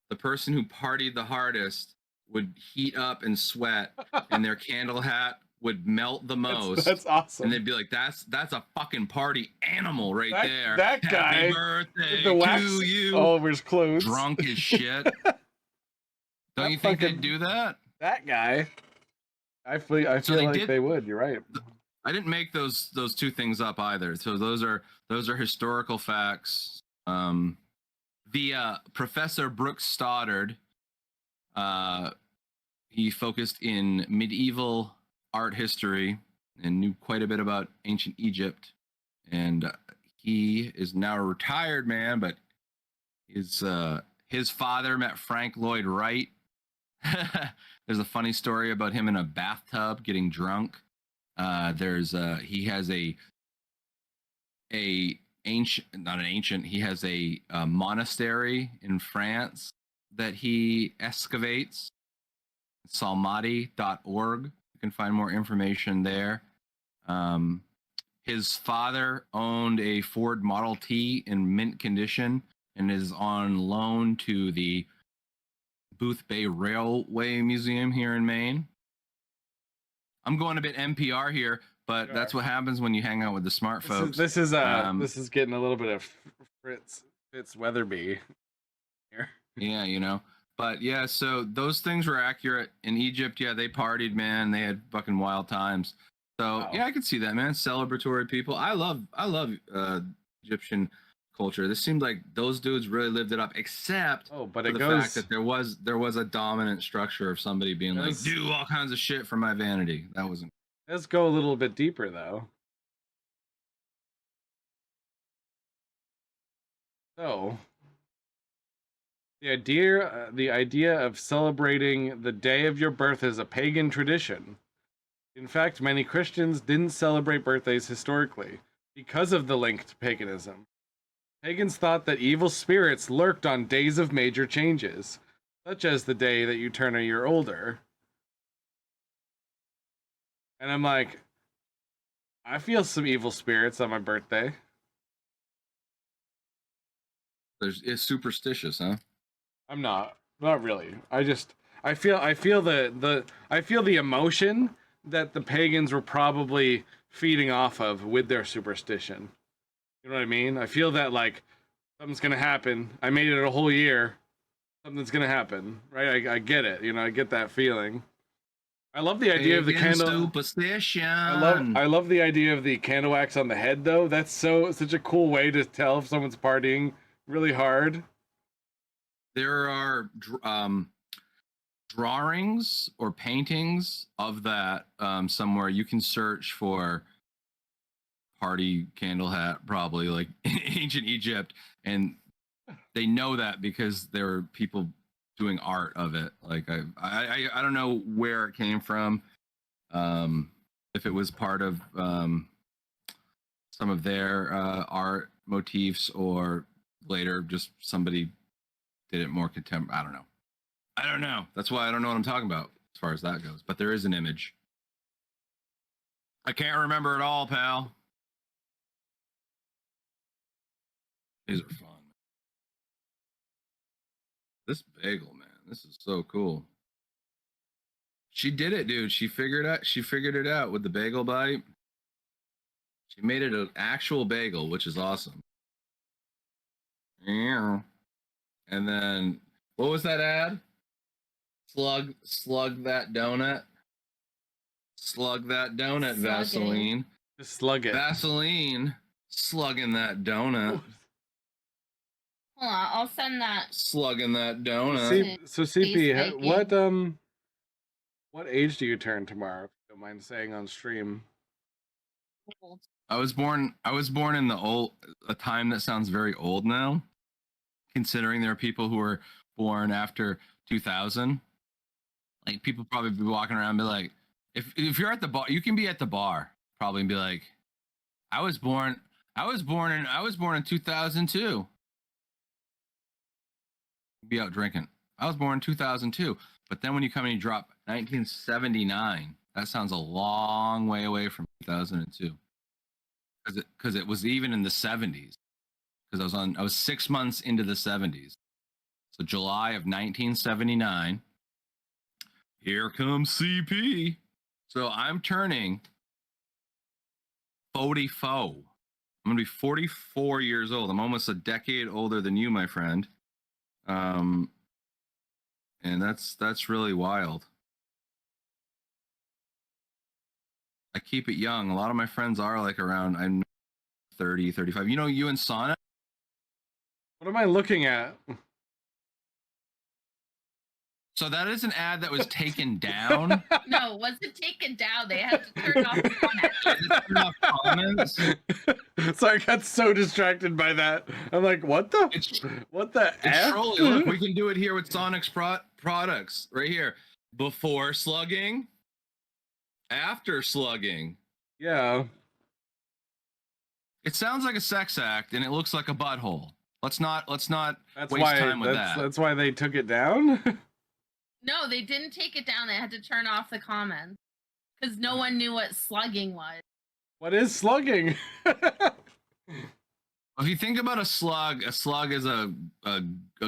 The person who partied the hardest would heat up and sweat, and their candle hat would melt the most. That's awesome. And they'd be like, "That's a fucking party animal right there." That guy, Happy birthday with the wax to you. all over his clothes. Drunk as shit. Don't you think they'd do that? That guy. I feel like they would. You're right. I didn't make those two things up either. So those are historical facts. Professor Brooks Stoddard, he focused in medieval art history and knew quite a bit about ancient Egypt. And he is now a retired man, but his father met Frank Lloyd Wright. There's a funny story about him in a bathtub getting drunk. He has he has a monastery in France that he excavates. Salmati.org. You can find more information there. His father owned a Ford Model T in mint condition and is on loan to the Booth Bay Railway Museum here in Maine. I'm going a bit NPR here, but Sure. That's what happens when you hang out with the smart folks. This is getting a little bit of Fitz Weatherby here. Yeah, you know. But yeah, so those things were accurate in Egypt. Yeah, they partied, man. They had fucking wild times. So Wow. yeah, I could see that, man. Celebratory people. I love Egyptian culture. This seemed like those dudes really lived it up, except but for it the goes. fact that there was a dominant structure of somebody being like, do all kinds of shit for my vanity. That wasn't. Let's go a little bit deeper though. So the idea of celebrating the day of your birth is a pagan tradition. In fact, many Christians didn't celebrate birthdays historically because of the link to paganism. Pagans thought that evil spirits lurked on days of major changes, such as the day that you turn a year older. And I'm like, I feel some evil spirits on my birthday. It's superstitious, huh? I'm not really. I feel the emotion that the pagans were probably feeding off of with their superstition. You know what I mean? I feel that like something's gonna happen. I made it a whole year. Something's gonna happen, right? I get it. You know, I get that feeling. I love the idea of the candle. Superstition. I love the idea of the candle wax on the head, though. That's such a cool way to tell if someone's partying really hard. There are drawings or paintings of that somewhere. You can search for party candle hat, probably like ancient Egypt, and they know that because there were people doing art of it. Like I don't know where it came from, if it was part of some of their art motifs or later just somebody did it more contemporary. I don't know. That's why I don't know what I'm talking about as far as that goes. But there is an image. I can't remember it all, pal. These are fun. This bagel, man. This is so cool. She did it, dude. She figured it out with the bagel bite. She made it an actual bagel, which is awesome. Yeah. And then what was that ad? Slug that donut. Slug that donut, Vaseline. Just slug it. Vaseline slugging that donut. Hold on, I'll send that. Slugging that donut. So CP, Space what age do you turn tomorrow? If you don't mind saying on stream. I was born in a time that sounds very old now, considering there are people who were born after 2000. Like, people probably be walking around and be like, if you're at the bar, you can be at the bar probably and be like, I was born in 2002. Be out drinking. I was born in 2002. But then when you come and you drop 1979, that sounds a long way away from 2002. Because it was even in the 70s. Because I was 6 months into the 70s. So July of 1979. Here comes CP. So I'm turning 44. I'm gonna be 44 years old. I'm almost a decade older than you, my friend. And that's really wild. I keep it young. A lot of my friends are like around, I'm 30, 35. You know, you and Sonic? What am I looking at? So that is an ad that was taken down. No, it wasn't taken down. They had to turn off comments. Sorry, I got so distracted by that. I'm like, what the It's F? trolling. Look, we can do it here with Sonic's products right here. Before slugging, after slugging. Yeah. It sounds like a sex act and it looks like a butthole. Let's not waste why, time with that. That's why they took it down? No, they didn't take it down. They had to turn off the comments because no one knew what slugging was. What is slugging? If you think about a slug is a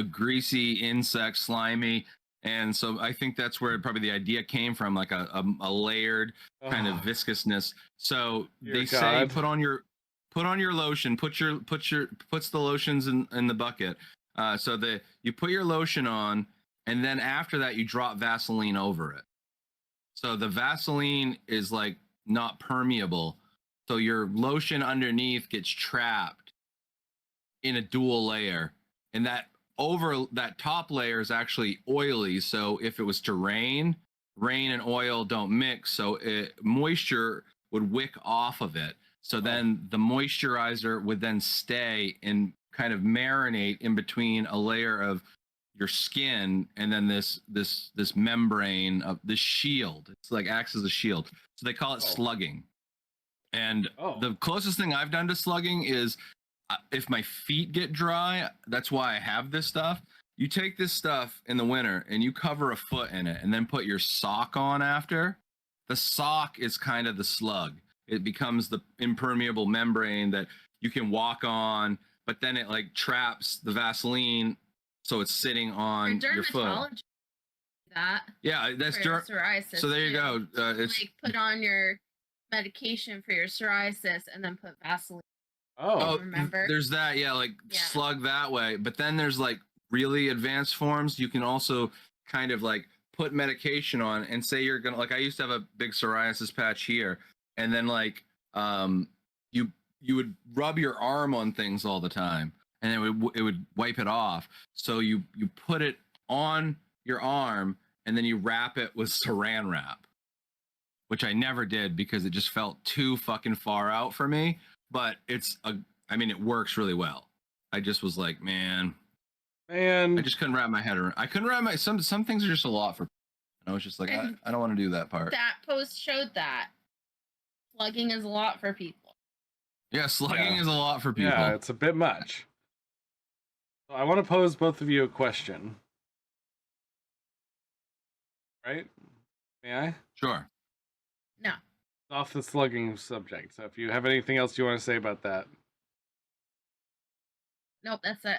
greasy insect, slimy, and so I think that's where probably the idea came from, like a layered kind of viscousness. So they say put on your lotion, puts the lotions in the bucket. So you put your lotion on, and then after that you drop Vaseline over it. So the Vaseline is like not permeable. So your lotion underneath gets trapped in a dual layer, and that top layer is actually oily. So if it was to rain and oil don't mix, so moisture would wick off of it. So then the moisturizer would then stay and kind of marinate in between a layer of your skin and then this membrane of this shield. It's like acts as a shield. So they call it slugging. And the closest thing I've done to slugging is if my feet get dry, that's why I have this stuff. You take this stuff in the winter and you cover a foot in it and then put your sock on after. The sock is kind of the slug. It becomes the impermeable membrane that you can walk on, but then it like traps the Vaseline, so it's sitting on your foot. That that's psoriasis. So there you go. It's like put on your medication for your psoriasis and then put Vaseline. Oh, remember? There's that, slug that way. But then there's like really advanced forms. You can also kind of like put medication on and say you're gonna, like, I used to have a big psoriasis patch here, and then like you would rub your arm on things all the time, and it would wipe it off. So you put it on your arm and then you wrap it with saran wrap, which I never did because it just felt too fucking far out for me. But it works really well. I just was like, man, I just couldn't wrap my head around. I couldn't wrap some things are just a lot for. And I was just like, I don't want to do that part. That post showed that slugging is a lot for people. Yeah, slugging is a lot for people. Yeah, it's a bit much. So I want to pose both of you a question. Right? May I? Sure. No. Off the slugging subject. So if you have anything else you want to say about that. Nope, that's it.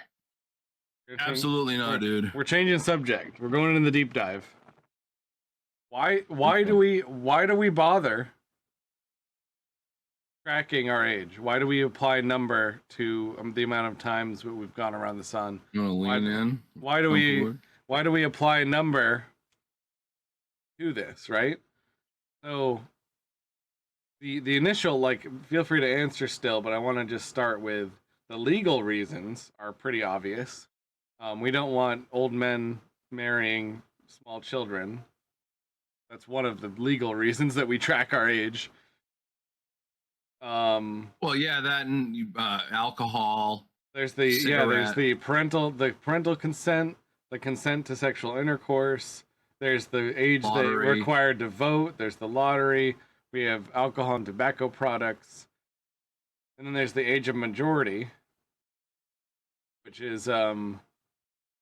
Absolutely not, dude. We're changing subject. We're going into the deep dive. Why do we bother tracking our age? Why do we apply number to the amount of times we've gone around the sun? You want to lean in? Why do we apply number to this, right? So the initial, like, feel free to answer still, but I want to just start with The legal reasons are pretty obvious. We don't want old men marrying small children. That's one of the legal reasons that we track our age. Well, yeah, that and alcohol. There's the Cigarette. there's the parental consent, the consent to sexual intercourse. There's the age that Lottery. required to vote. There's the lottery. We have alcohol and tobacco products, and then there's the age of majority, which is the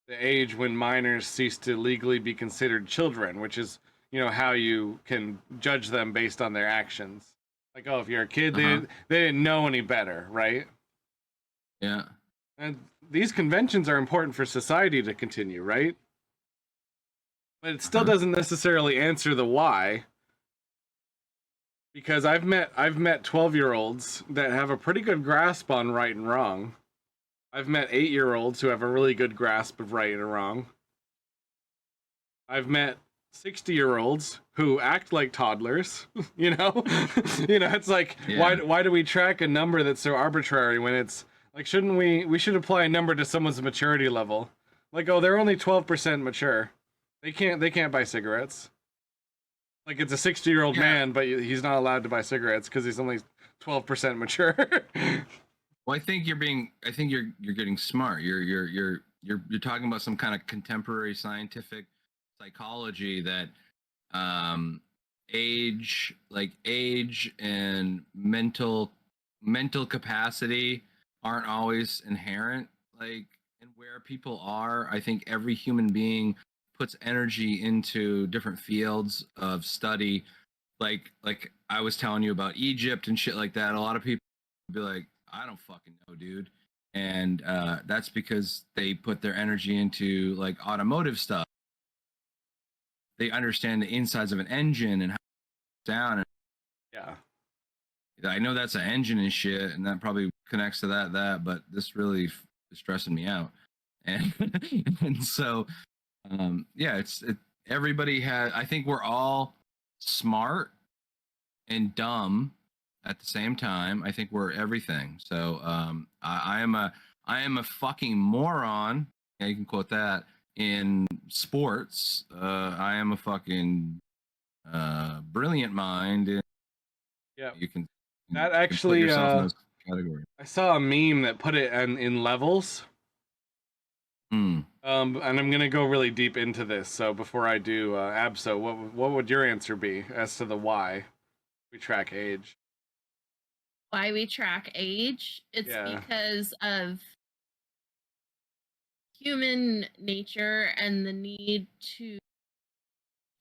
age when minors cease to legally be considered children, which is how you can judge them based on their actions. Like, oh, if you're a kid, they didn't know any better, right? Yeah. And these conventions are important for society to continue, right? But it still doesn't necessarily answer the why. Because I've met 12-year-olds that have a pretty good grasp on right and wrong. I've met 8-year-olds who have a really good grasp of right and wrong. I've met 60-year-olds who act like toddlers, it's like, why do we track a number that's so arbitrary when it's like, shouldn't we should apply a number to someone's maturity level? Like, oh, they're only 12% mature. They can't buy cigarettes. Like, it's a 60-year-old man, but he's not allowed to buy cigarettes because he's only 12% mature. Well, I think you're getting smart. You're talking about some kind of contemporary scientific psychology that age and mental capacity aren't always inherent, like, in where people are. I think every human being puts energy into different fields of study, like I was telling you about Egypt and shit like that. A lot of people be like, I don't fucking know, dude. And that's because they put their energy into like automotive stuff. They understand the insides of an engine and how it's down. And Yeah. I know that's an engine and shit, and that probably connects to that, but this really is stressing me out. And and so everybody has, I think we're all smart and dumb at the same time. I think we're everything. So I am a fucking moron. Yeah, you can quote that. In sports, I am a fucking brilliant mind. Yeah. You can That put actually yourself in those categories. I saw a meme that put it in levels. And I'm gonna go really deep into this. So before I do, Abso, what would your answer be as to the why we track age? Why we track age? It's because of human nature and the need to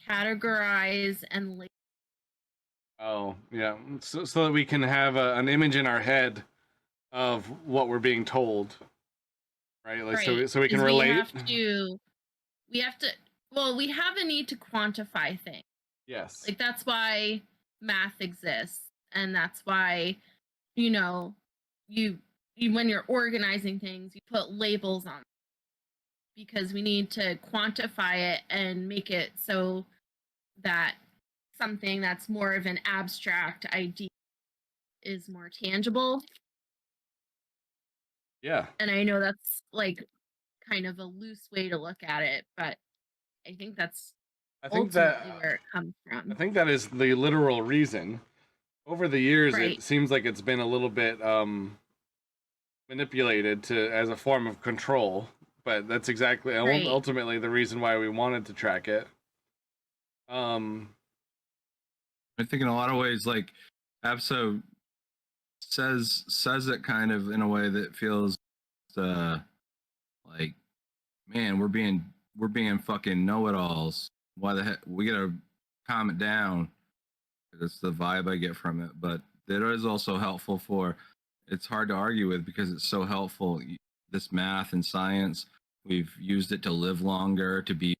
categorize and label. Oh, yeah. So that we can have an image in our head of what we're being told, right? Like, right. so we can relate. We have to. Well, we have a need to quantify things. Yes. Like, that's why math exists, and that's why, you when you're organizing things, you put labels on it, because we need to quantify it and make it so that something that's more of an abstract idea is more tangible. Yeah. And I know that's like kind of a loose way to look at it, but I think that's ultimately where it comes from. I think that is the literal reason. Over the years, Right. It seems like it's been a little bit manipulated as a form of control, but that's exactly ultimately the reason why we wanted to track it. I think in a lot of ways, like, Abso says it kind of in a way that feels like, man, we're being fucking know-it-alls. Why the heck we gotta calm it down? That's the vibe I get from it. But it is also helpful it's hard to argue with because it's so helpful. This math and science, we've used it to live longer, to be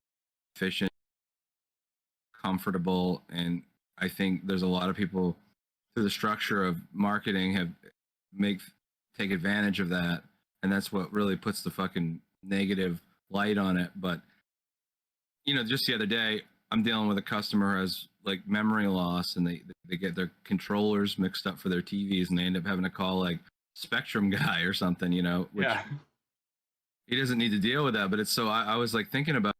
efficient, comfortable, and I think there's a lot of people through the structure of marketing take advantage of that, and that's what really puts the fucking negative light on it. But just the other day, I'm dealing with a customer who has like memory loss, and they get their controllers mixed up for their TVs, and they end up having to call like spectrum guy or something, you know, which Yeah. he doesn't need to deal with that. But it's so I was like thinking about,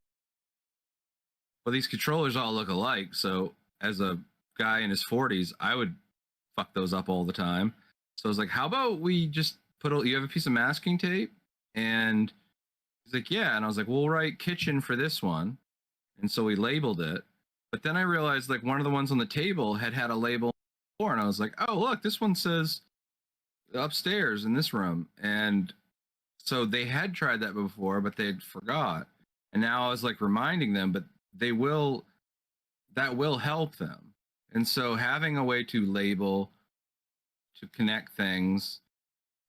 well, these controllers all look alike. So as a guy in his 40s, I would fuck those up all the time. So I was like, how about we just you have a piece of masking tape? And he's like, yeah. And I was like, we'll write kitchen for this one. And so we labeled it. But then I realized like one of the ones on the table had a label before. And I was like, oh, look, this one says upstairs in this room. And so they had tried that before, but they had forgot. And now I was like reminding them, but that will help them. And so having a way to label, to connect things,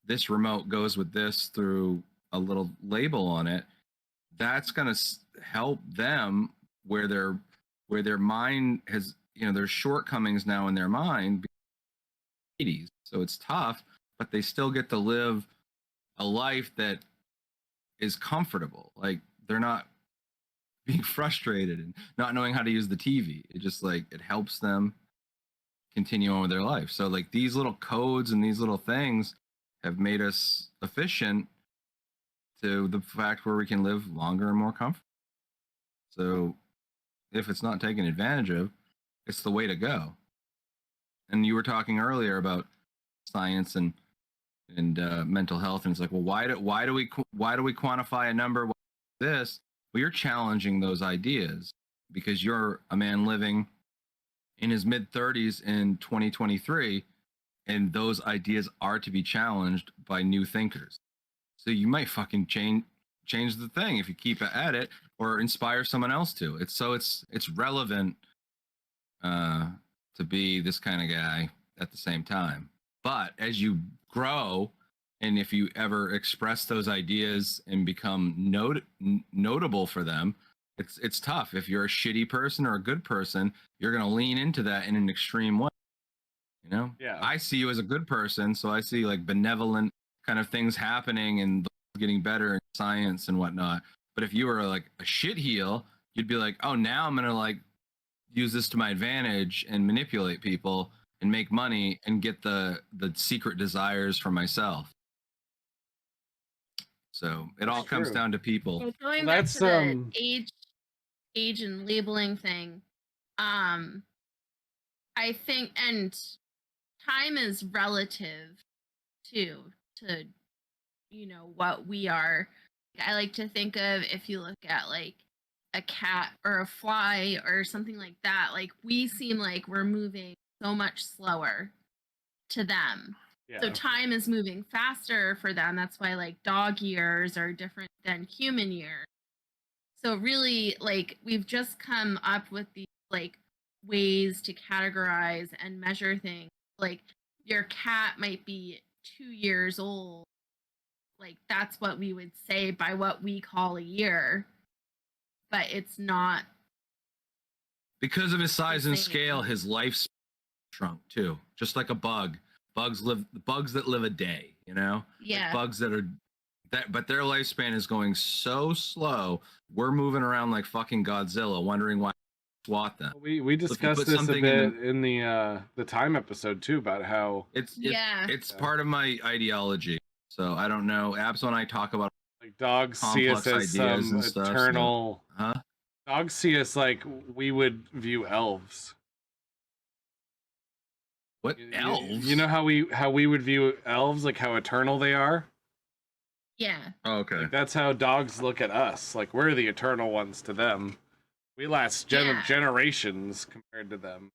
this remote goes with this through a little label on it, that's going to help them where their mind has, you know, there's shortcomings now in their mind. 80s, so it's tough, but they still get to live a life that is comfortable. Like they're not being frustrated and not knowing how to use the TV. It just like it helps them continue on with their life. So like these little codes and these little things have made us efficient to the fact where we can live longer and more comfortable. So if it's not taken advantage of, it's the way to go. And you were talking earlier about science and mental health, and it's like, well, why do we quantify a number? This, well, you're challenging those ideas because you're a man living in his mid 30s in 2023, and those ideas are to be challenged by new thinkers. So you might fucking change the thing if you keep at it, or inspire someone else to. It's relevant to be this kind of guy at the same time. But as you grow, and if you ever express those ideas and become notable for them, it's tough. If you're a shitty person or a good person, you're going to lean into that in an extreme way. You know? Yeah. I see you as a good person, so I see like benevolent kind of things happening and getting better in science and whatnot. But if you were like a shitheel, you'd be like, oh, now I'm going to like use this to my advantage and manipulate people and make money and get the secret desires for myself. So it all comes down to people. So going Well, back that's, to the age and labeling thing, I think, and time is relative to you know what we are. I like to think of, if you look at like a cat or a fly or something like that, like we seem like we're moving so much slower to them. Yeah. So time is moving faster for them. That's why like dog years are different than human years. So really, like, we've just come up with these like ways to categorize and measure things. Like your cat might be 2 years old. Like that's what we would say by what we call a year. But it's not. Because of his size and scale, his life shrunk too. Just like a bug. Bugs that live a day, you know? Yeah. Like bugs but their lifespan is going so slow. We're moving around like fucking Godzilla, wondering why swat them. We discussed this a bit in the time episode too, about how it's part of my ideology. So I don't know. Abso and I talk about like dogs see us as some eternal. Huh? Dogs see us like we would view elves. What elves? You know how we would view elves, like how eternal they are? Yeah. Oh, okay. Like that's how dogs look at us. Like we're the eternal ones to them. We last generations compared to them.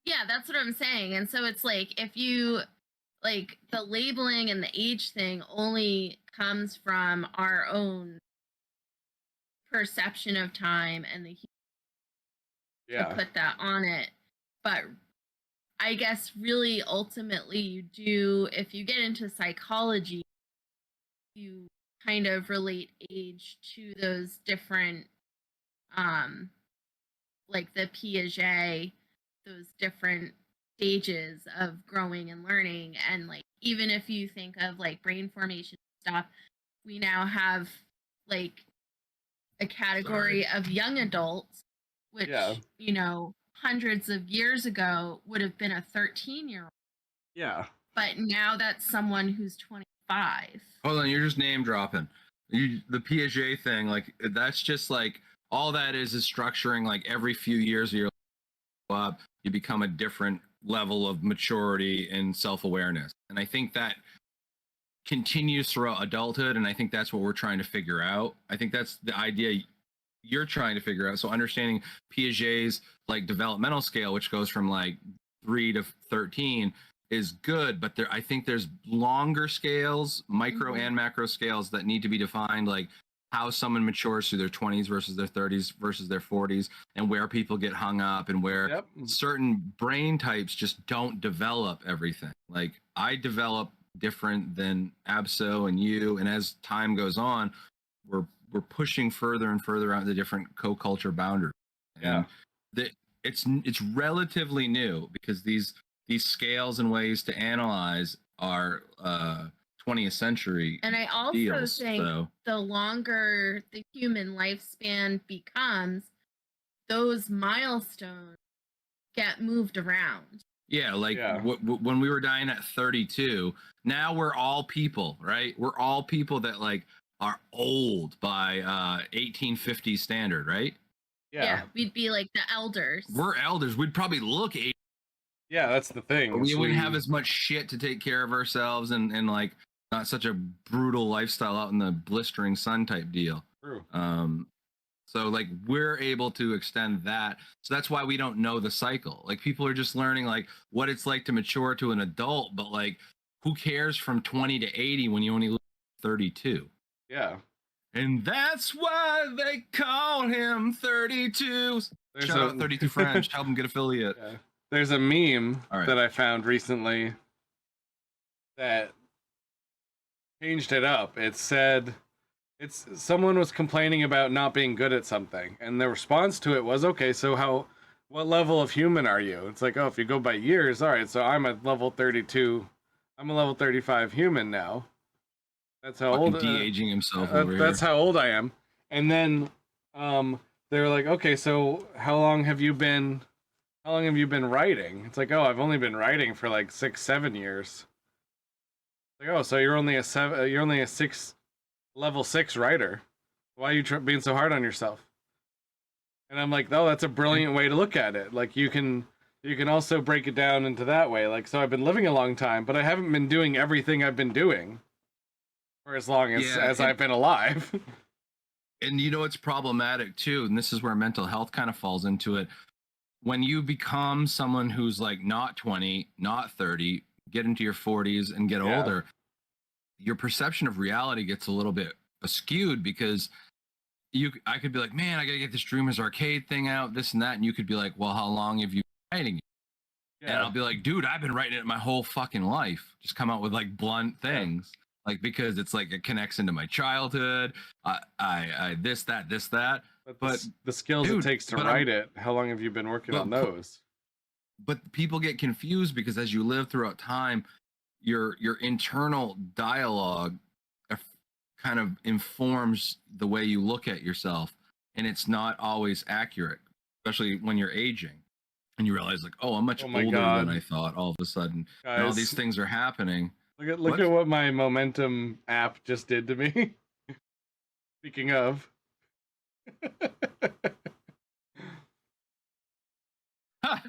Yeah, that's what I'm saying. And so it's like, if you like, the labeling and the age thing only comes from our own perception of time and to put that on it. But I guess really ultimately you do, if you get into psychology, you kind of relate age to those different like the Piaget, those different stages of growing and learning. And like, even if you think of like brain formation stuff, we now have like a category of young adults, which, you know, hundreds of years ago would have been a 13-year-old. Yeah. but now that's someone who's 25. Hold on, you're just name dropping. The Piaget thing, like that's just like all that is structuring. Like every few years, you're up, you become a different level of maturity and self-awareness, and I think that continues throughout adulthood, and I think that's what we're trying to figure out. I think that's the idea you're trying to figure out. So understanding Piaget's like developmental scale, which goes from like 3 to 13, is good, but I think there's longer scales, micro and macro scales that need to be defined, like how someone matures through their 20s versus their 30s versus their 40s, and where people get hung up, and where certain brain types just don't develop everything. Like I develop different than Abso and you, and as time goes on, we're pushing further and further out the different co-culture boundaries. And it's relatively new because these scales and ways to analyze are 20th century and I also deals, think the longer the human lifespan becomes, those milestones get moved around. Yeah, like when we were dying at 32, now we're all people, right? We're all people that like are old by 1850 standard, right? Yeah, we'd be like the elders. We're elders. We'd probably look 80. Yeah, that's the thing. We wouldn't have as much shit to take care of ourselves, and like not such a brutal lifestyle out in the blistering sun type deal. True. So like we're able to extend that. So that's why we don't know the cycle. Like people are just learning like what it's like to mature to an adult, but like who cares from 20 to 80 when you only live 32? Yeah. And that's why they call him 32. Shout out 32 French. Help them get affiliate. Yeah. There's a meme that I found recently that changed it up. It said someone was complaining about not being good at something, and the response to it was, okay, so what level of human are you? It's like, oh, if you go by years, all right, so I'm at level 32. I'm a level 35 human now. That's how old. De-aging himself over that's here. how old I am. And then they were like, okay, so how long have you been writing? It's like, oh, I've only been writing for like 6-7 years. Like, oh, so you're only a level 6 writer. Why are you being so hard on yourself? And I'm like, oh, that's a brilliant way to look at it. Like you can also break it down into that way. Like, so I've been living a long time, but I haven't been doing everything I've been doing for as long as I've been alive. And you know, it's problematic too. And this is where mental health kind of falls into it. When you become someone who's like not 20, not 30, get into your 40s and get older, your perception of reality gets a little bit skewed because I could be like, man, I gotta get this Dreamers Arcade thing out, this and that, and you could be like, well, how long have you been writing it? And I'll be like, dude, I've been writing it my whole fucking life. Just come out with like blunt things, like because it's like it connects into my childhood. I this that. But the skills it takes to write it, how long have you been working on those? But people get confused because as you live throughout time, your internal dialogue kind of informs the way you look at yourself, and it's not always accurate, especially when you're aging and you realize like, oh, I'm much older than I thought all of a sudden. Guys, and all these things are happening. Look at what my Momentum app just did to me. Speaking of.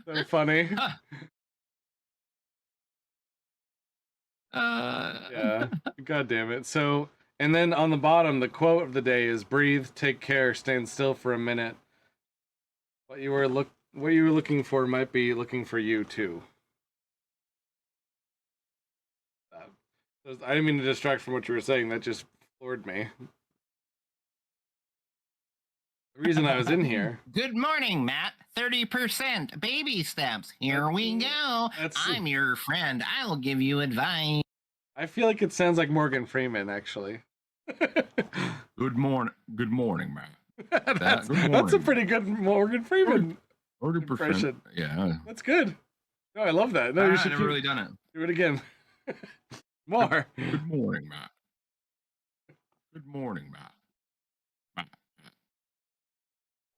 So funny. Yeah. God damn it. So, and then on the bottom, the quote of the day is breathe, take care, stand still for a minute. What you were looking for might be looking for you too. I didn't mean to distract from what you were saying. That just floored me. The reason I was in here. Good morning, Matt. 30% baby steps. Here we go. I'm your friend. I'll give you advice. I feel like it sounds like Morgan Freeman, actually. Good morning, Matt. That's a pretty good Morgan Freeman 30%. impression. Yeah. That's good. No, I love that. No, you should I've never really done it. Do it again. More. Good morning, Matt. Good morning, Matt.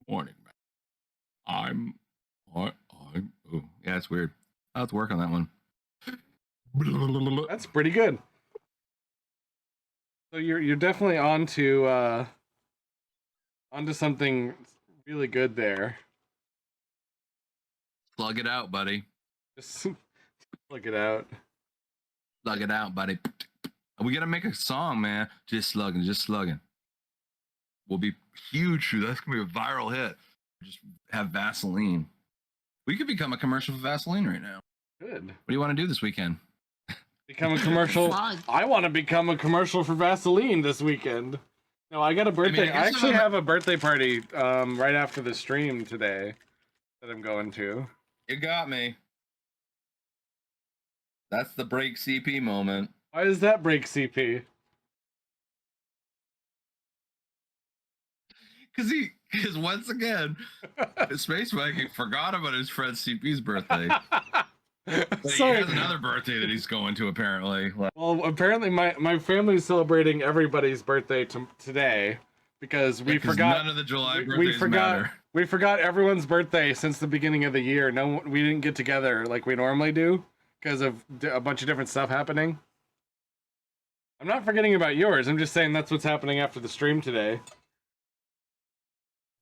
Morning, Matt. Oh, yeah, it's weird. I'll have to work on that one. That's pretty good. So you're definitely onto something really good there. Plug it out, buddy. Just look it out. Slug it out, buddy. We gotta make a song, man. Just slugging. We'll be huge. That's gonna be a viral hit. Just have Vaseline. We could become a commercial for Vaseline right now. Good. What do you want to do this weekend? Become a commercial. Slug. I want to become a commercial for Vaseline this weekend. No, I got a birthday. I guess actually I'm- have a birthday party right after the stream today that I'm going to. You got me. That's the break CP moment. Why does that break CP? Because once again, Space Viking forgot about his friend CP's birthday. But he Sorry. has another birthday that he's going to apparently. Well, apparently my family's celebrating everybody's birthday today because we forgot None of the July birthdays we forgot matter. we forgot everyone's birthday since the beginning of the year. No, we didn't get together like we normally do because of a bunch of different stuff happening. I'm not forgetting about yours. I'm just saying that's what's happening after the stream today.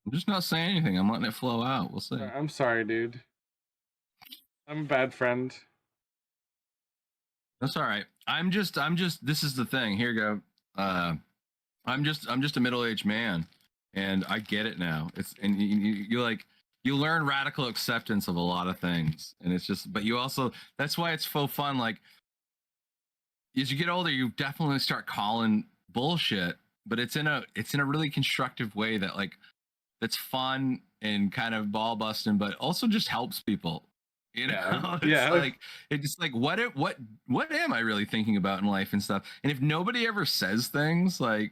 I'm just not saying anything. I'm letting it flow out. We'll see. I'm sorry, dude. I'm a bad friend. That's all right. I'm just this is the thing. Here you go. I'm just a middle-aged man, and I get it now. It's and you learn radical acceptance of a lot of things, and it's just but you also that's why it's so fun. Like as you get older, you definitely start calling bullshit, but it's in a really constructive way that like that's fun and kind of ball busting, but also just helps people. You know, Yeah. it's Yeah. like it's just like what am I really thinking about in life and stuff. And if nobody ever says things like,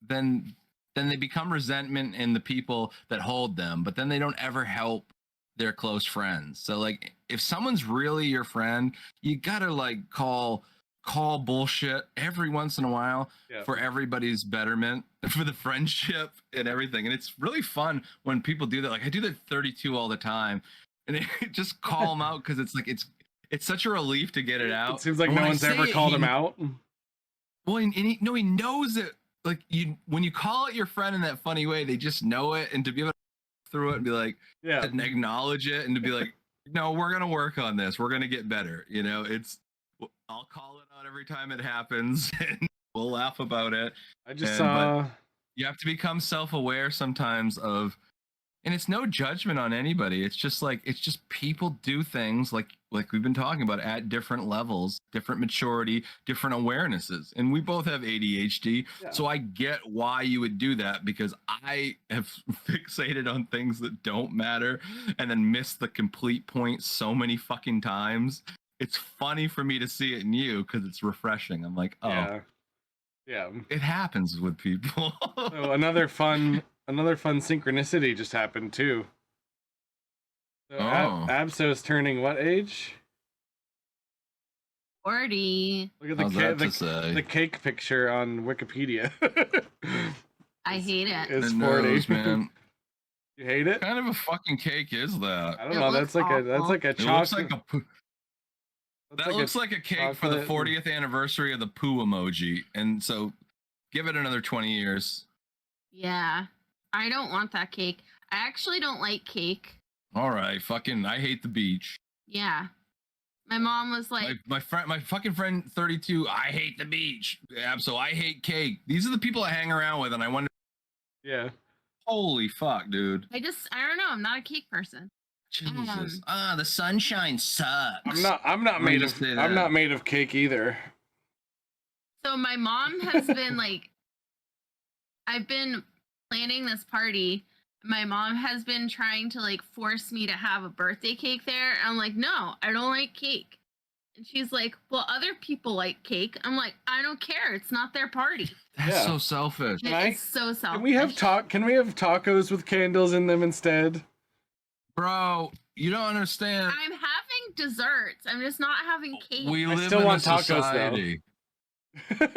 then they become resentment in the people that hold them, but then they don't ever help their close friends. So like, if someone's really your friend, you gotta like call bullshit every once in a while Yeah. for everybody's betterment, for the friendship and everything. And it's really fun when people do that. Like I do that 32 all the time. And it just call them out because it's like it's such a relief to get it out. It seems like And no when I one's say ever it, called he- him out. Well, and he knows it. Like when you call it your friend in that funny way, they just know it, and to be able to through it and be like, Yeah. and acknowledge it, and to be like, no, we're gonna work on this. We're gonna get better. You know, I'll call it out every time it happens, and we'll laugh about it. I just And- saw. You have to become self-aware sometimes of. And it's no judgment on anybody. It's just people do things like we've been talking about at different levels, different maturity, different awarenesses. And we both have ADHD. Yeah. So I get why you would do that because I have fixated on things that don't matter and then miss the complete point so many fucking times. It's funny for me to see it in you because it's refreshing. I'm like, oh, Yeah. it happens with people. So another fun synchronicity just happened too. So Oh. Abso's turning what age? 40. Look at How's that to the say? cake picture on Wikipedia. I hate it. It's The 40. nose, man. You hate it? What kind of a fucking cake is that? I don't It know. looks That's like awful. a It chocolate. looks like that looks like a cake for the chocolate- 40th anniversary of the poo emoji. And so give it another 20 years. Yeah. I don't want that cake. I actually don't like cake. All right, fucking I hate the beach. Yeah. My mom was like, My fucking friend 32, I hate the beach. Yeah, so I hate cake. These are the people I hang around with, and I wonder, Yeah. holy fuck, dude. I don't know. I'm not a cake person. Jesus. The sunshine sucks. I'm not Why made you of say I'm that? not made of cake either. So my mom has been like, I've been planning this party. My mom has been trying to like force me to have a birthday cake there. I'm like, no, I don't like cake. And she's like, well, other people like cake. I'm like, I don't care. It's not their party. That's Yeah. so selfish. Can I- It's so selfish. Can we have tacos with candles in them instead? Bro, you don't understand. I'm having desserts. I'm just not having cake. We I live still in want a tacos, though. society.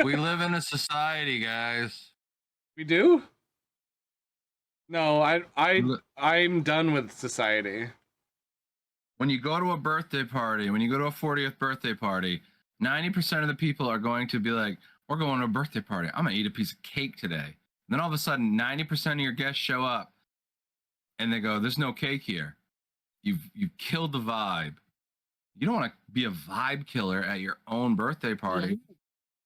We live in a society, guys. We do? No, Li- I'm done with society. When you go to a birthday party, when you go to a 40th birthday party, 90% of the people are going to be like, we're going to a birthday party. I'm going to eat a piece of cake today. And then all of a sudden, 90% of your guests show up and they go, there's no cake here. You've killed the vibe. You don't want to be a vibe killer at your own birthday party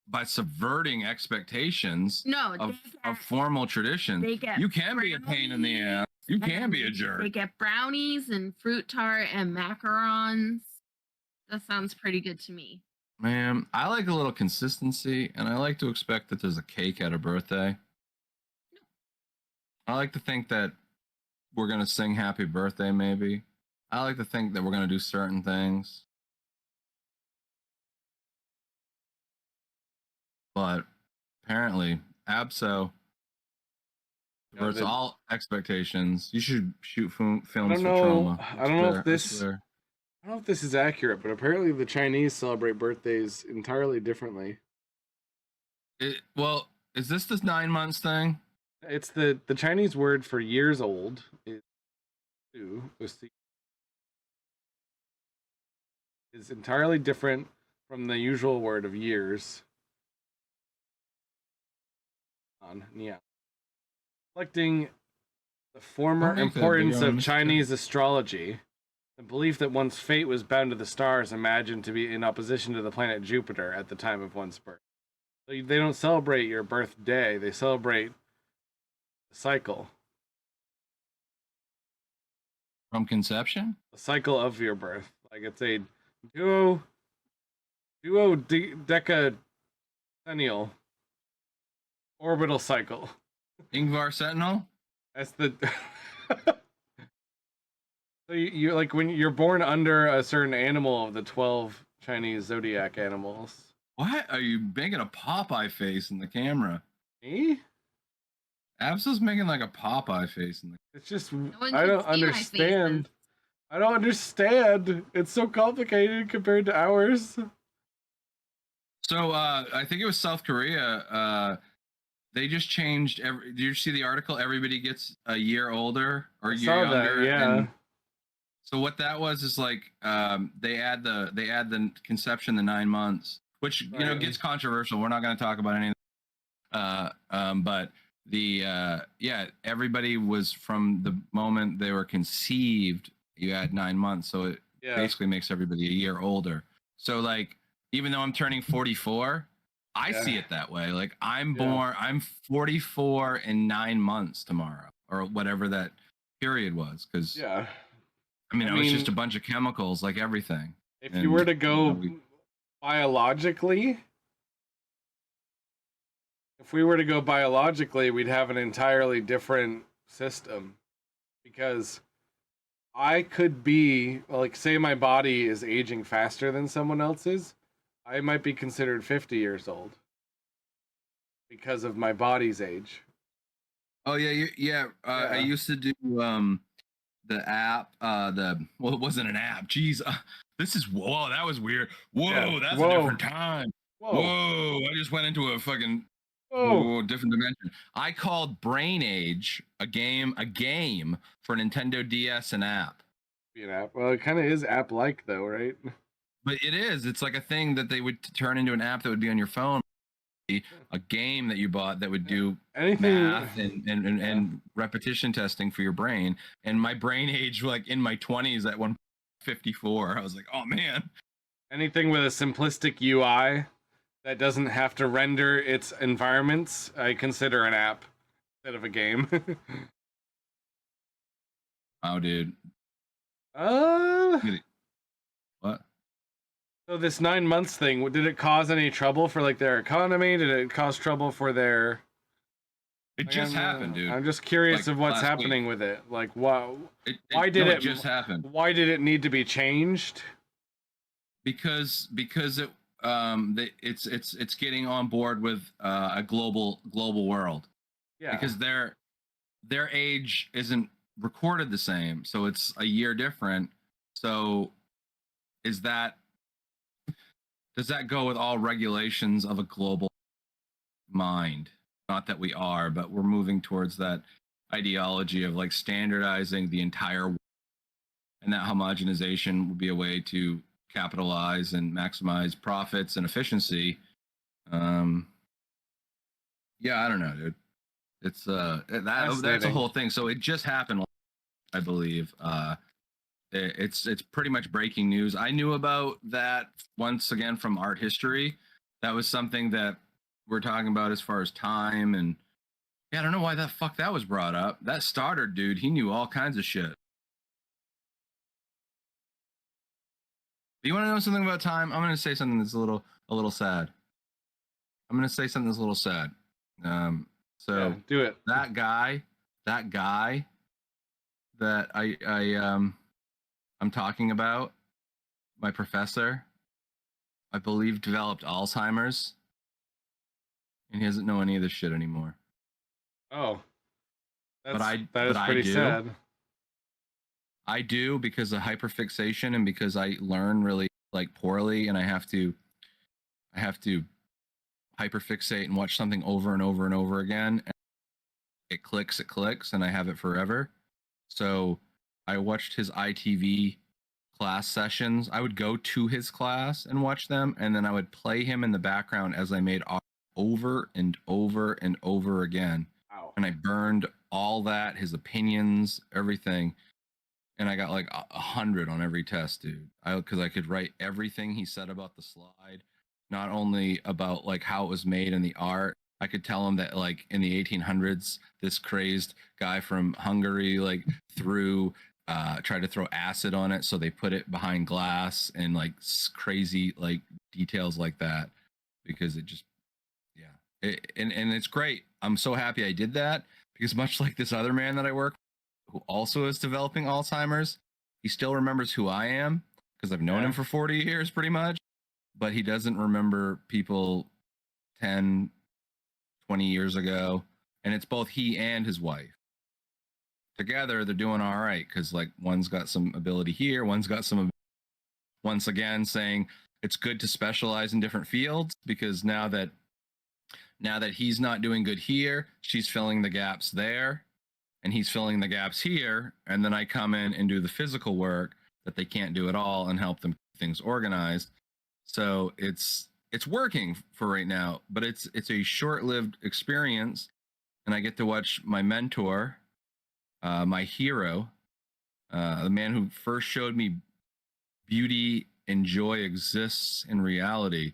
by subverting expectations No, of formal traditions. You can be a pain in the ass. You can be a jerk. They get brownies and fruit tart and macarons. That sounds pretty good to me. Man, I like a little consistency, and I like to expect that there's a cake at a birthday. I like to think that we're going to sing happy birthday, maybe. I like to think that we're going to do certain things. But apparently, ABSO subverts all expectations. You should shoot films for trauma. I don't know if this is accurate, but apparently the Chinese celebrate birthdays entirely differently. Well, is this 9 months thing? It's the Chinese word for years old is entirely different from the usual word of years. Reflecting the former importance of Chinese astrology, the belief that one's fate was bound to the stars imagined to be in opposition to the planet Jupiter at the time of one's birth. So they don't celebrate your birthday, they celebrate the cycle. From conception? The cycle of your birth. Like it's a decacennial orbital cycle. Ingvar Sentinel? That's the so you like when you're born under a certain animal of the 12 Chinese zodiac animals. What are you making a Popeye face in the camera? Me? Abso's making like a Popeye face in the. It's just I don't understand. I don't understand. It's so complicated compared to ours. So I think it was South Korea. They just changed. Did you see the article? Everybody gets a year older or a year younger. That, yeah. And so what that was is like they add the conception the 9 months, which you know gets controversial. We're not going to talk about anything. But the everybody was from the moment they were conceived. You add 9 months, so it basically makes everybody a year older. So like, even though I'm turning 44. I see it that way. Like I'm 44 in 9 months tomorrow, or whatever that period was. Because I mean, it was just a bunch of chemicals, like everything. If you were to go biologically, we'd have an entirely different system. Because I could be like, say my body is aging faster than someone else's. I might be considered 50 years old because of my body's age. Oh yeah. I used to do the app. It wasn't an app. Jeez, that was weird. Whoa, that's a different time. Whoa, I just went into a fucking different dimension. I called Brain Age a game for Nintendo DS an app. Be an app. Well, it kind of is app-like though, right? But it is. It's like a thing that they would turn into an app that would be on your phone. A game that you bought that would do math and repetition testing for your brain. And my brain age, like in my 20s at 154, I was like, oh man. Anything with a simplistic UI that doesn't have to render its environments, I consider an app instead of a game. Oh, dude. What? So this 9 months thing, did it cause any trouble for like their economy? Did it cause trouble for their? It just happened, dude. I'm just curious of what's happening with it. Like, why did it just happen? Why did it need to be changed? Because it's getting on board with a global world. Yeah. Because their age isn't recorded the same, so it's a year different. So does that go with all regulations of a global mind? Not that we are, but we're moving towards that ideology of like standardizing the entire world, and that homogenization would be a way to capitalize and maximize profits and efficiency. Yeah, I don't know, dude. It's that's a whole thing. So it just happened, I believe. It's pretty much breaking news. I knew about that once again from art history. That was something that we're talking about as far as time, and yeah, I don't know why that fuck that was brought up. That starter dude, he knew all kinds of shit. Do you want to know something about time? I'm gonna say something that's a little sad. I'm gonna say something that's a little sad. So yeah, do it. That guy that I'm talking about, my professor, I believe developed Alzheimer's, and he doesn't know any of this shit anymore. Oh, that is pretty sad. I do, because of hyperfixation and because I learn really like poorly, and I have to hyperfixate and watch something over and over and over again. And it clicks, and I have it forever. So I watched his ITV class sessions. I would go to his class and watch them, and then I would play him in the background as I made over and over and over again. Wow. And I burned all that, his opinions, everything. And I got like 100 on every test, dude. Because I could write everything he said about the slide, not only about like how it was made and the art. I could tell him that like in the 1800s, this crazed guy from Hungary like tried to throw acid on it, so they put it behind glass, and like crazy like details like that, because it just and it's great. I'm so happy I did that, because much like this other man that I work with, who also is developing Alzheimer's, he still remembers who I am, because I've known him for 40 years pretty much, but he doesn't remember people 10, 20 years ago. And it's both he and his wife. Together, they're doing all right, because like one's got some ability here, one's got some, once again, saying it's good to specialize in different fields, because now that he's not doing good here, she's filling the gaps there, and he's filling the gaps here, and then I come in and do the physical work that they can't do at all and help them keep things organized. So it's working for right now, but it's a short-lived experience, and I get to watch my mentor, my hero, the man who first showed me beauty and joy exists in reality.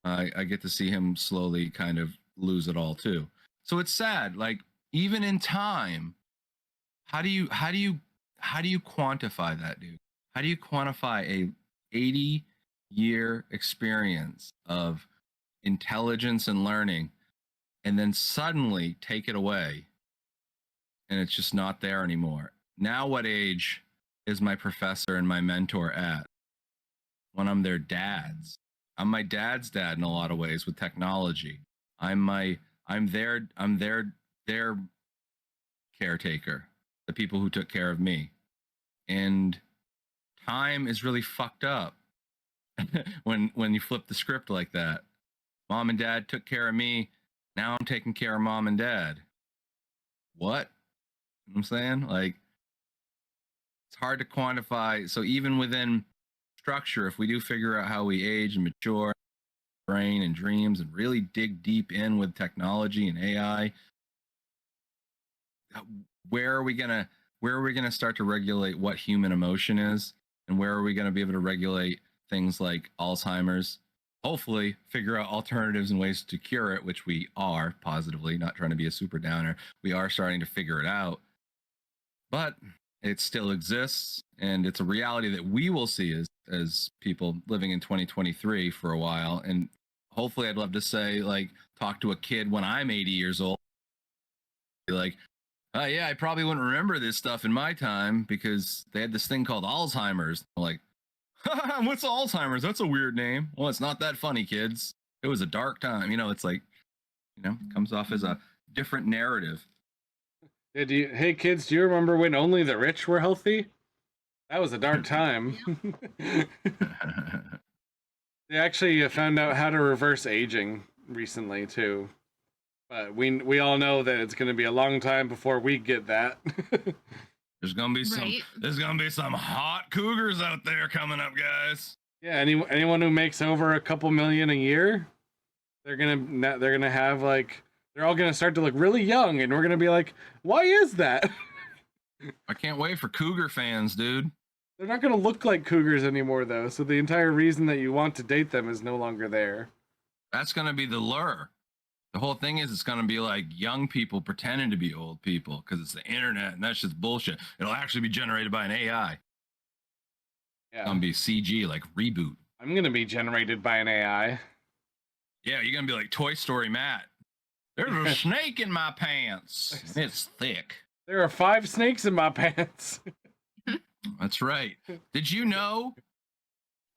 I get to see him slowly kind of lose it all too. So it's sad. Like, even in time, how do you quantify that, dude? How do you quantify a 80-year experience of intelligence and learning, and then suddenly take it away, and it's just not there anymore? Now, what age is my professor and my mentor at? When I'm their dads. I'm my dad's dad in a lot of ways with technology. I'm their caretaker, the people who took care of me. And time is really fucked up when you flip the script like that. Mom and dad took care of me. Now I'm taking care of mom and dad. What? You know what I'm saying? Like, it's hard to quantify. So even within structure, if we do figure out how we age and mature, brain and dreams, and really dig deep in with technology and AI, where are we gonna start to regulate what human emotion is, and where are we gonna be able to regulate things like Alzheimer's? Hopefully figure out alternatives and ways to cure it, which we are, positively, not trying to be a super downer. We are starting to figure it out, but it still exists, and it's a reality that we will see as people living in 2023 for a while. And hopefully, I'd love to say, like, talk to a kid when I'm 80 years old, be like, oh yeah, I probably wouldn't remember this stuff in my time because they had this thing called Alzheimer's. I'm like, what's Alzheimer's? That's a weird name. Well, it's not that funny, kids. It was a dark time. It's like, it comes off as a different narrative. Yeah, hey kids, do you remember when only the rich were healthy? That was a dark time. They actually found out how to reverse aging recently too, but we all know that it's going to be a long time before we get that. There's gonna be some hot cougars out there coming up, guys. Yeah, anyone who makes over a couple million a year, they're gonna have like they're all gonna start to look really young, and we're gonna be like, why is that? I can't wait for Cougar fans, dude. They're not gonna look like cougars anymore, though. So the entire reason that you want to date them is no longer there. That's gonna be the lure. The whole thing is it's gonna be like young people pretending to be old people because it's the internet and that's just bullshit. It'll actually be generated by an AI. Yeah, It's gonna be CG, like Reboot. I'm gonna be generated by an AI. Yeah, you're gonna be like Toy Story Matt. There's a snake in my pants. It's thick. There are 5 snakes in my pants. That's right. Did you know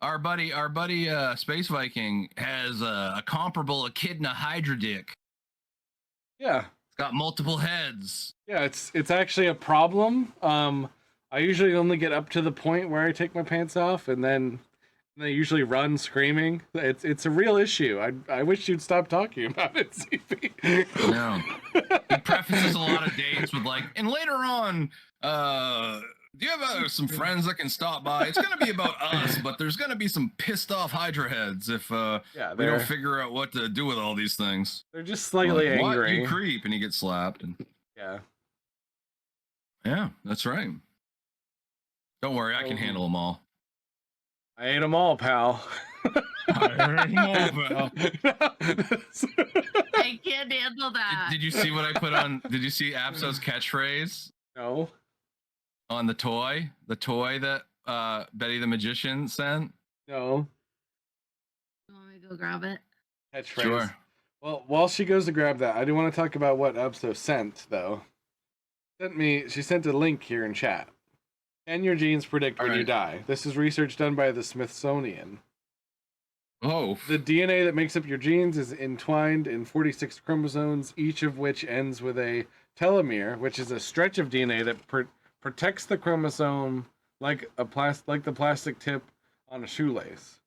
our buddy Space Viking has a comparable echidna hydra dick? Yeah, It's got multiple heads. yeah. It's actually a problem. I usually only get up to the point where I take my pants off, and then they usually run screaming. It's a real issue. I wish you'd stop talking about it, CP. No. He prefaces a lot of dates with like, and later on, do you have some friends that can stop by? It's gonna be about us, but there's gonna be some pissed off Hydra heads if Yeah, we don't figure out what to do with all these things. they're just slightly Like, what, angry. you creep, and he gets slapped. And Yeah. yeah, that's right. Don't worry, I can handle them all. I ate them all, pal. I can't handle that. Did you see what I put on? Did you see Abso's catchphrase No. on the toy? The toy that Betty the Magician sent? No. You want me to go grab it? Catchphrase. Sure. Well, while she goes to grab that, I do want to talk about what Abso sent, though. She sent a link here in chat. Can your genes predict when you Alright. die? This is research done by the Smithsonian. Oh, The DNA that makes up your genes is entwined in 46 chromosomes, each of which ends with a telomere, which is a stretch of DNA that protects the chromosome like the plastic tip on a shoelace.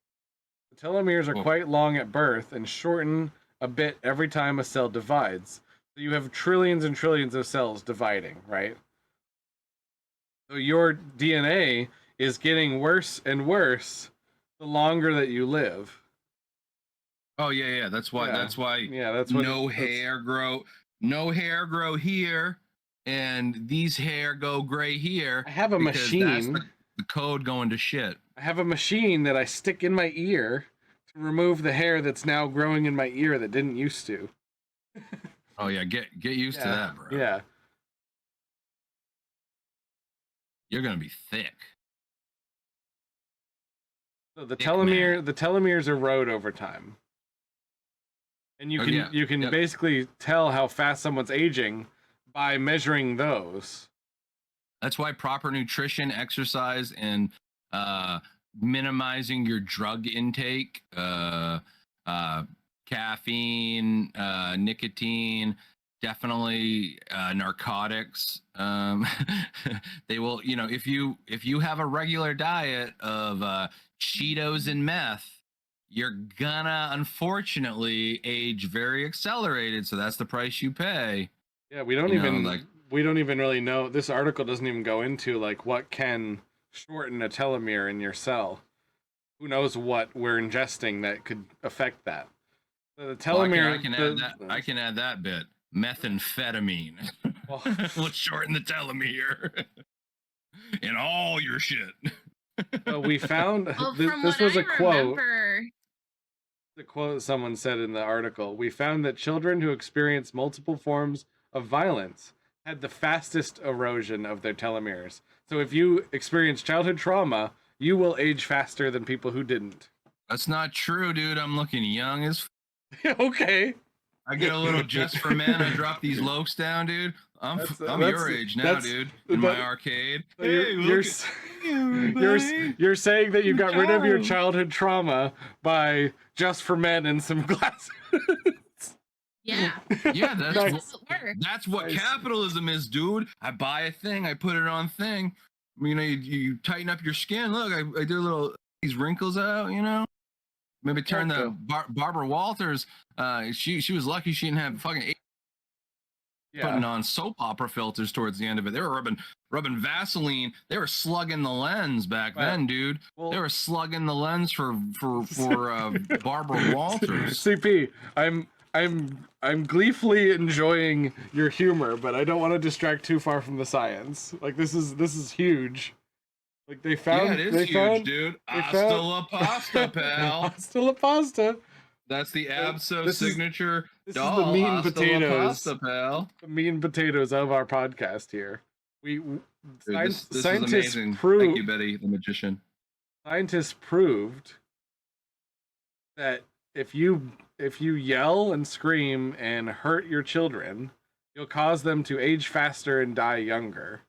The telomeres are Oh. quite long at birth and shorten a bit every time a cell divides. So you have trillions and trillions of cells dividing, right? So your DNA is getting worse and worse the longer that you live. oh yeah. That's why. Yeah. That's why. Yeah, that's what No hair grow here, and these hair go gray here. I have a because that's machine. the code going to shit. I have a machine that I stick in my ear to remove the hair that's now growing in my ear that didn't used to. Oh yeah, get used to that, bro. Yeah. You're gonna be thick. So the Thick telomeres erode over time. And you Oh, can yeah. you can Yep. basically tell how fast someone's aging by measuring those. That's why proper nutrition, exercise, and minimizing your drug intake, caffeine, nicotine, definitely narcotics. They will, if you have a regular diet of Cheetos and meth, you're gonna unfortunately age very accelerated. So that's the price you pay. Yeah, we don't You know, even like- we don't even really know. This article doesn't even go into like what can shorten a telomere in your cell. Who knows what we're ingesting that could affect that. So the Well, telomere I can add that bit. Methamphetamine Well- will shorten the telomere in all your shit. So we found Well, this from was what a I quote. remember, The quote someone said in the article. We found that children who experience multiple forms of violence had the fastest erosion of their telomeres. So if you experience childhood trauma, you will age faster than people who didn't. That's not true, dude. I'm looking young as. Okay. I get a little just for men. I drop these loafs down, dude. I'm That's- your age now, that's- dude. In but- my arcade. So Hey, you're, look s- at you, you're, buddy. you're saying that you got rid of your Child. childhood trauma by just for men and some glasses. yeah, Yeah, that's Nice. that's what Nice. capitalism is, dude. I buy a thing, I put it on thing. You tighten up your skin. Look, I do these wrinkles out. Maybe turn the Okay. Barbara Walters. She was lucky she didn't have fucking putting on soap opera filters towards the end of it. They were rubbing Vaseline. They were slugging the lens back then, dude. Well, they were slugging the lens for Barbara Walters. CP, I'm gleefully enjoying your humor, but I don't want to distract too far from the science. Like this is huge. Like they found, yeah, it is huge, dude. Hasta la pasta, pal. Hasta la pasta. That's the Abso signature. This doll. is the meat and Hasta la potatoes. pasta, pal. The meat and potatoes of our podcast here. Dude, this scientists is amazing. proved. Thank you, Betty, the magician. Scientists proved that if you yell and scream and hurt your children, you'll cause them to age faster and die younger.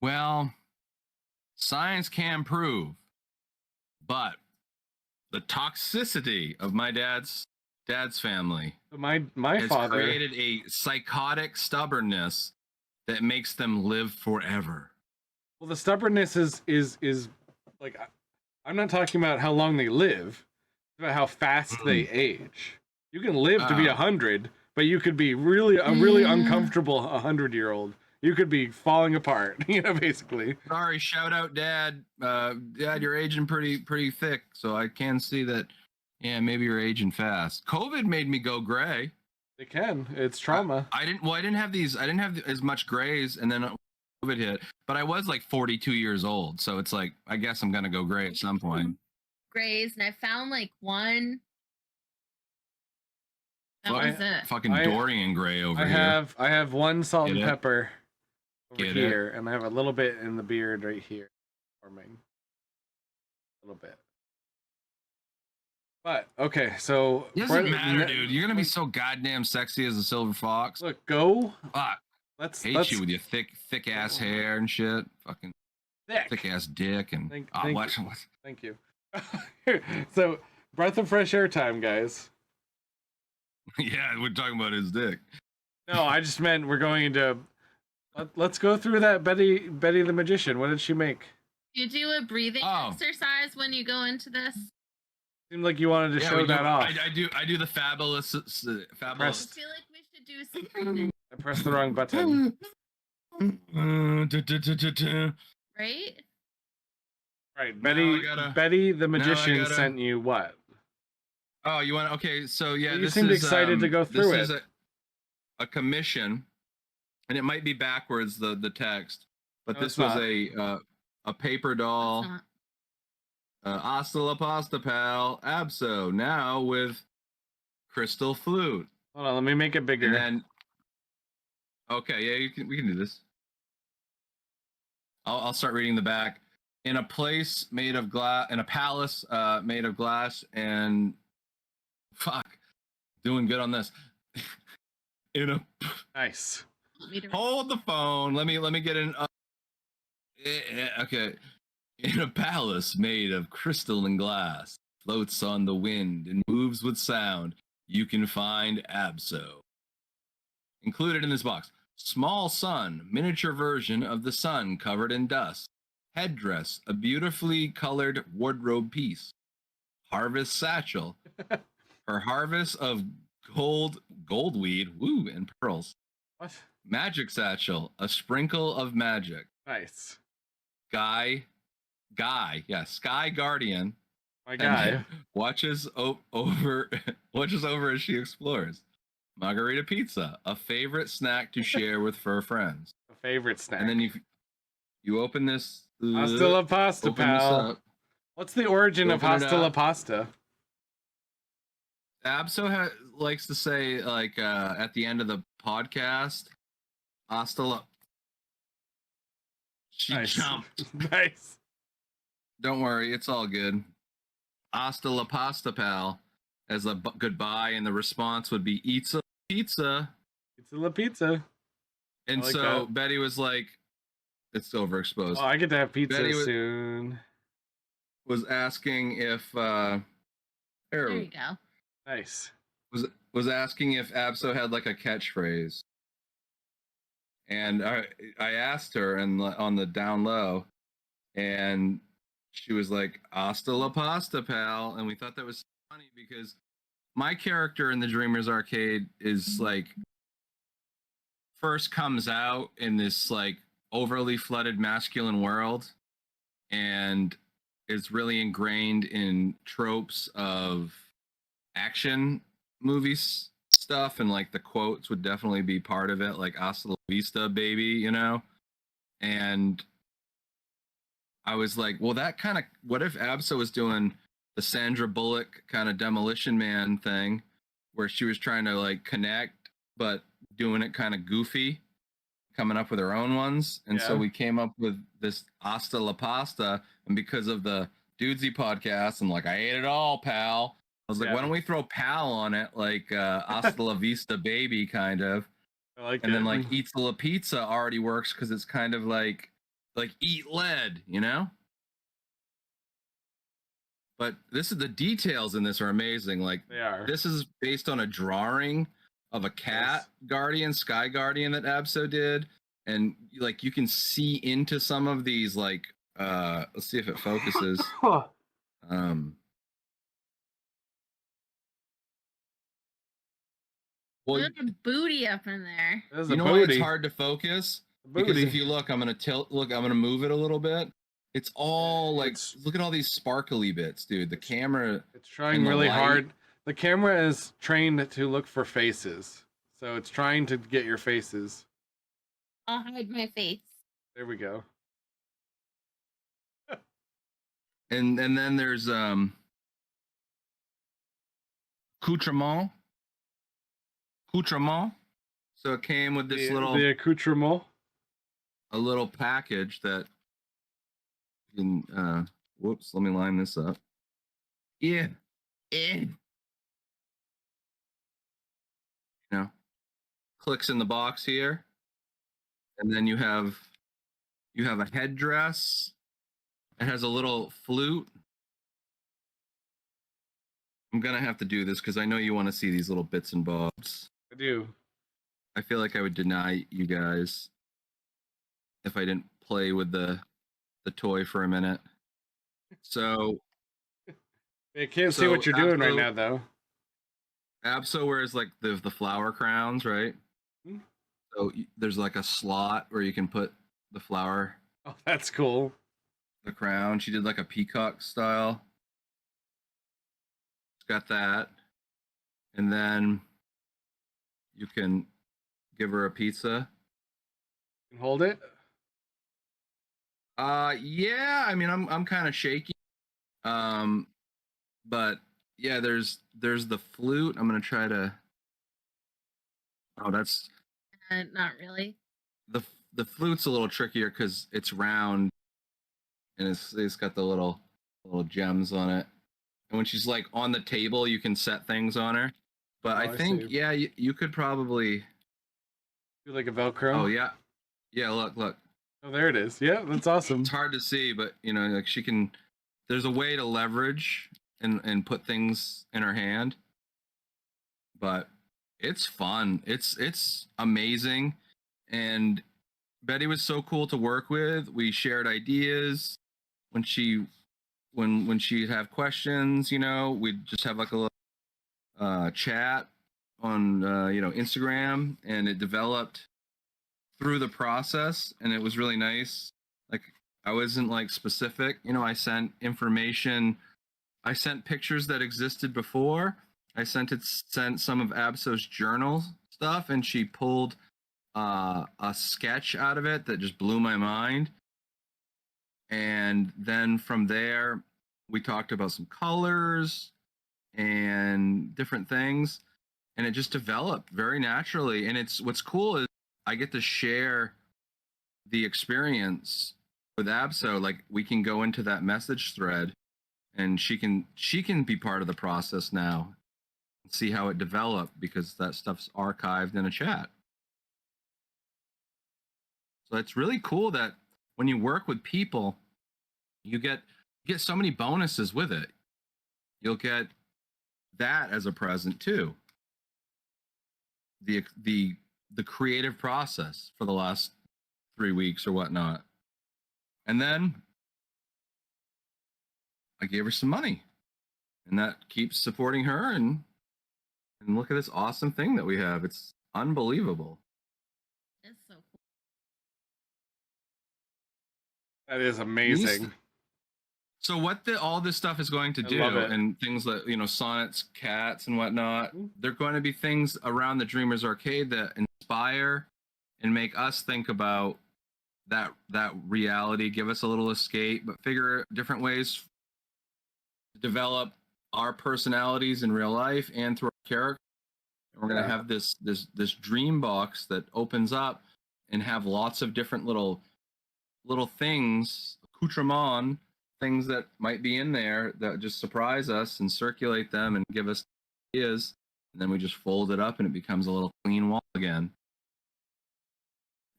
Well, science can prove, but the toxicity of my dad's family My has father created a psychotic stubbornness that makes them live forever. Well, the stubbornness is like, I'm not talking about how long they live, it's about how fast they age. You can live to be 100, but you could be a really uncomfortable 100-year-old. You could be falling apart, basically. Sorry, shout out, Dad. Dad, you're aging pretty thick, so I can see that. Yeah, maybe you're aging fast. COVID made me go gray. They can. It's trauma. I didn't have as much grays, and then COVID hit. But I was like 42 years old, so it's like I guess I'm gonna go gray at some point. Grays, and I found like one. That was it. Fucking Dorian gray over here. I have one salt Get and it? pepper over Get here, and I have a little bit in the beard right here, forming a little bit. But okay, so It doesn't matter, dude. You're gonna be so goddamn sexy as a silver fox. Look, go. Fuck. Let's Hate you with your thick ass hair and shit. Fucking thick ass dick and Thank you. So, breath of fresh air time, guys. Yeah, we're talking about his dick. No, I just meant we're going into. Let's go through that Betty the magician. What did she make? You do a breathing exercise when you go into this. Seemed like you wanted to show that off. I do the fabulous. I feel like we should do some. I pressed the wrong button. Right? Right, Betty the magician sent you what? Oh, you want? Okay, so yeah, You seemed excited to go through this it. Is a commission, and it might be backwards the text, but No, this it's was not. a paper doll. Hasta la pasta, pal. Abso now with crystal flute. Hold on, let me make it bigger. And then, okay, yeah, we can do this. I'll start reading the back. In a place made of glass, in a palace made of glass, and fuck, doing good on this. In a nice. Hold the phone. Let me get in. Okay. In a palace made of crystal and glass, floats on the wind and moves with sound, you can find Abso. Included in this box, small sun, miniature version of the sun covered in dust, headdress, a beautifully colored wardrobe piece, harvest satchel, her harvest of goldweed, woo, and pearls. What? Magic satchel, a sprinkle of magic. Nice. Sky Guardian. My guy watches over as she explores. Margarita pizza, a favorite snack to share with fur friends. A favorite snack. And then you open this. Hasta la pasta, pal. What's the origin of hasta la pasta? Abso likes to say, like, at the end of the podcast, hasta la. She jumped. Nice. Don't worry, it's all good. Hasta la pasta, pal. As a goodbye, and the response would be "Eats a pizza." Pizza la pizza. And like so that. Betty was like, "It's overexposed." Oh, I get to have pizza soon. Was asking if there you go. Nice. Was asking if Abso had like a catchphrase, and I asked her and on the down low, and she was like, "Hasta la pasta, pal," and we thought that was funny because my character in the Dreamers Arcade is like first comes out in this like overly flooded masculine world and is really ingrained in tropes of action movies stuff, and like the quotes would definitely be part of it, like "Hasta la vista, baby," you know. And I was like, well, that kind of, what if Absa was doing the Sandra Bullock kind of Demolition Man thing, where she was trying to like connect, but doing it kind of goofy, coming up with her own ones. And so Yeah. we came up with this Hasta la Pasta. And because of the Dudesy podcast, I'm like, I ate it all, pal. I was like, Yeah. why don't we throw pal on it? Like Hasta la Vista, baby, kind of. I like And it. then like Eats la Pizza already works because it's kind of like eat lead, you know? But this is the details in this are amazing. Like They are. this is based on a drawing of a cat guardian, Sky Guardian that Abso did. And like you can see into some of these like let's see if it focuses. Well, Look at booty up in there. There's you a know why it's booty. hard to focus? Booty. Because if you look, I'm gonna move it a little bit. It's all like, It's- look at all these sparkly bits, dude. The camera, It's trying and the really light. hard. The camera is trained to look for faces. So it's trying to get your faces. I'll hide my face. There we go. and then there's accoutrement. So it came with this The accoutrement. a little package that you can whoops, let me line this up. Yeah. You know, clicks in the box here. And then you have a headdress. It has a little flute. I'm gonna have to do this because I know you want to see these little bits and bobs. I do. I feel like I would deny you guys if I didn't play with the toy for a minute. So I can't see what you're doing right now, though. Abso wears like the flower crowns, right? Hmm. So there's like a slot where you can put the flower, Oh, that's cool. the crown. She did like a peacock style. It's got that. And then you can give her a pizza. You can hold it. Yeah, I mean I'm kind of shaky. But yeah, there's the flute. I'm gonna try to. Oh, that's Not really. the flute's a little trickier because it's round, and it's got the little gems on it. And when she's like on the table, you can set things on her. But Oh, I I think see. yeah, you could probably. Do like a Velcro. Oh yeah, look. Oh, there it is. Yeah, that's awesome. It's hard to see, but you know, like she can. There's a way to leverage and put things in her hand. But it's fun. It's amazing, and Betty was so cool to work with. We shared ideas when she'd have questions. You know, we'd just have like a little chat on Instagram, and it developed through the process, and it was really nice. Like I wasn't like specific, you know, I sent information, I sent pictures that existed before. I sent some of Abso's journal stuff, and she pulled a sketch out of it that just blew my mind. And then from there we talked about some colors and different things, and it just developed very naturally. And it's what's cool is I get to share the experience with Abso. Like we can go into that message thread, and she can be part of the process now and see how it developed, because that stuff's archived in a chat. So it's really cool that when you work with people, you get so many bonuses with it. You'll get that as a present too. The creative process for the last 3 weeks or whatnot. And then I gave her some money, and that keeps supporting her, and And look at this awesome thing that we have. It's unbelievable. It's so cool. That is amazing. So what all this stuff is going to I do, love it. and things like, sonnets, cats, and whatnot, they're going to be things around the Dreamers Arcade that inspire and make us think about that reality, give us a little escape, but figure different ways to develop our personalities in real life and through our character. And we're going to have this dream box that opens up and have lots of different little things, accoutrement, things that might be in there that just surprise us and circulate them and give us ideas, and then we just fold it up and it becomes a little clean wall again.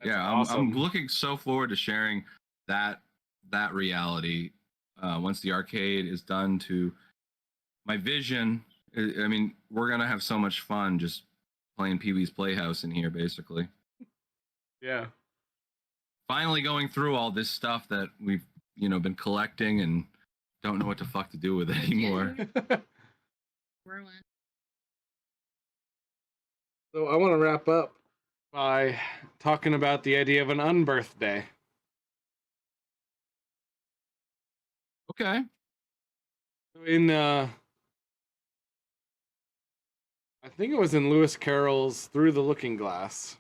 That's I'm awesome. looking so forward to sharing that reality once the arcade is done. To my vision, I mean, we're gonna have so much fun just playing Pee-wee's Playhouse in here, basically. Yeah. Finally going through all this stuff that we've been collecting and don't know what the fuck to do with it anymore. Ruined. So I want to wrap up by talking about the idea of an unbirthday. Okay. In I think it was in Lewis Carroll's Through the Looking Glass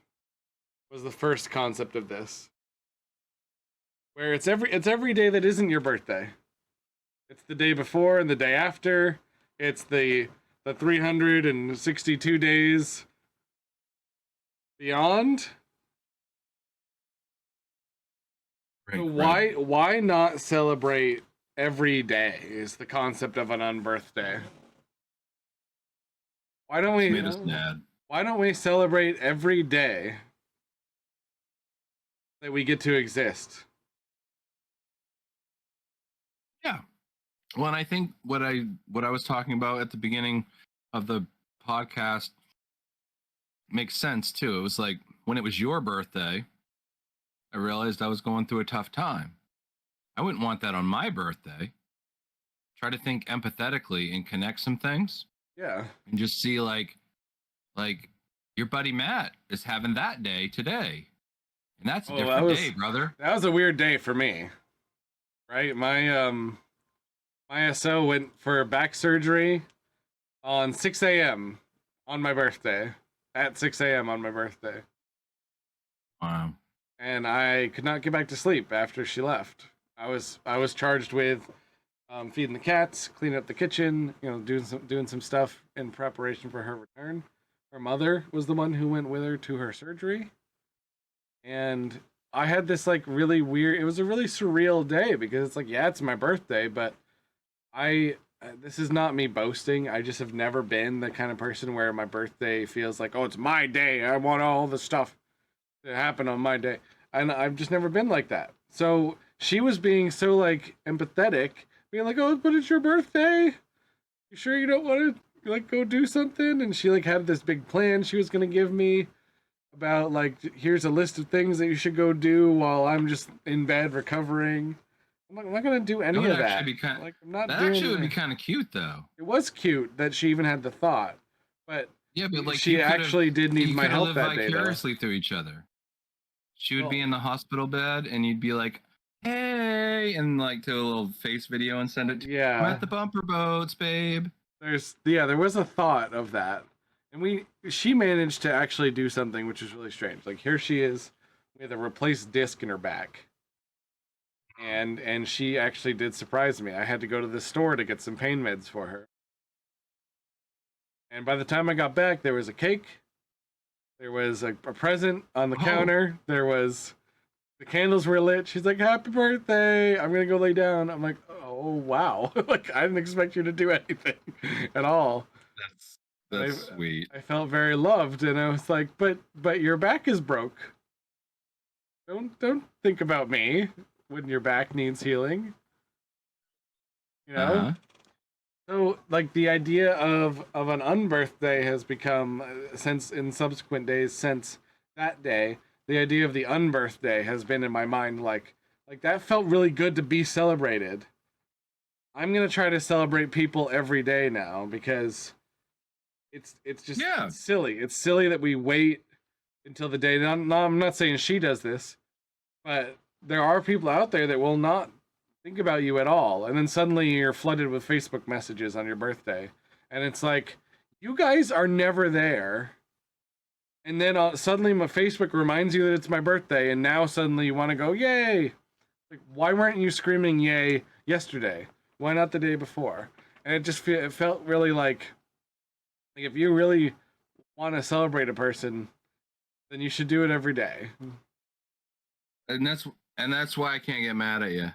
was the first concept of this. Where it's every day that isn't your birthday. It's the day before and the day after. It's the 362 days beyond. Right, So right. why not celebrate every day is the concept of an unbirthday. Why don't we Made us mad. Why don't we celebrate every day that we get to exist? Yeah. Well, and I think what I was talking about at the beginning of the podcast makes sense too. It was like when it was your birthday, I realized I was going through a tough time. I wouldn't want that on my birthday. Try to think empathetically and connect some things. Yeah. And just see like your buddy Matt is having that day today. And that's a different day, brother. That was a weird day for me. Right? My SO went for back surgery on 6 a.m. on my birthday. At 6 a.m. on my birthday. Wow. And I could not get back to sleep after she left. I was charged with feeding the cats, cleaning up the kitchen, doing some stuff in preparation for her return. Her mother was the one who went with her to her surgery. And I had this like really weird, it was a really surreal day because it's like, yeah, it's my birthday, but this is not me boasting. I just have never been the kind of person where my birthday feels like, oh, it's my day. I want all the stuff to happen on my day. And I've just never been like that. So she was being so like empathetic, being like, oh, but it's your birthday. You sure you don't want to like go do something? And she like had this big plan she was going to give me about like, here's a list of things that you should go do while I'm just in bed recovering. I'm not going to do any of that. That actually would be kind of cute, though. It was cute that she even had the thought, but yeah, but like she actually did need my help that day. Vicariously through each other. She would be in the hospital bed, and you'd be like, "Hey," and like do a little face video and send it to yeah. I'm at the bumper boats, babe. There was a thought of that, and she managed to actually do something which is really strange. Like here she is with a replaced disc in her back. And she actually did surprise me. I had to go to the store to get some pain meds for her. And by the time I got back, there was a cake. There was a present on the counter. There was, the candles were lit. She's like, happy birthday. I'm going to go lay down. I'm like, oh, wow. Like, I didn't expect you to do anything at all. That's sweet. I felt very loved. And I was like, but your back is broke. Don't think about me when your back needs healing, So like the idea of an unbirthday has become since in subsequent days since that day, the idea of the unbirthday has been in my mind like that felt really good to be celebrated. I'm gonna try to celebrate people every day now because it's just Yeah. it's silly. It's silly that we wait until the day. Now, I'm not saying she does this, but there are people out there that will not think about you at all, and then suddenly you're flooded with Facebook messages on your birthday, and it's like, you guys are never there. And then suddenly my Facebook reminds you that it's my birthday, and now suddenly you want to go, yay! Like, why weren't you screaming yay yesterday? Why not the day before? And it just it felt really like if you really want to celebrate a person, then you should do it every day. And that's why I can't get mad at you.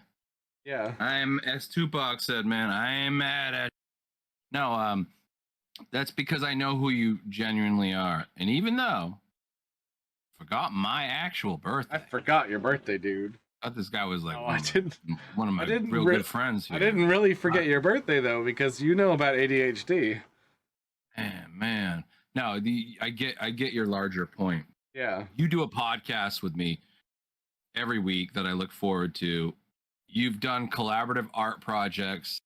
Yeah. I'm, as Tupac said, man, I am mad at you. No, that's because I know who you genuinely are. And even though I forgot my actual birthday. I forgot your birthday, dude. I thought this guy was like No, one of my real good friends here. I didn't really forget your birthday though, because you know about ADHD. Man. No, I get your larger point. Yeah. You do a podcast with me every week that I look forward to. You've done collaborative art projects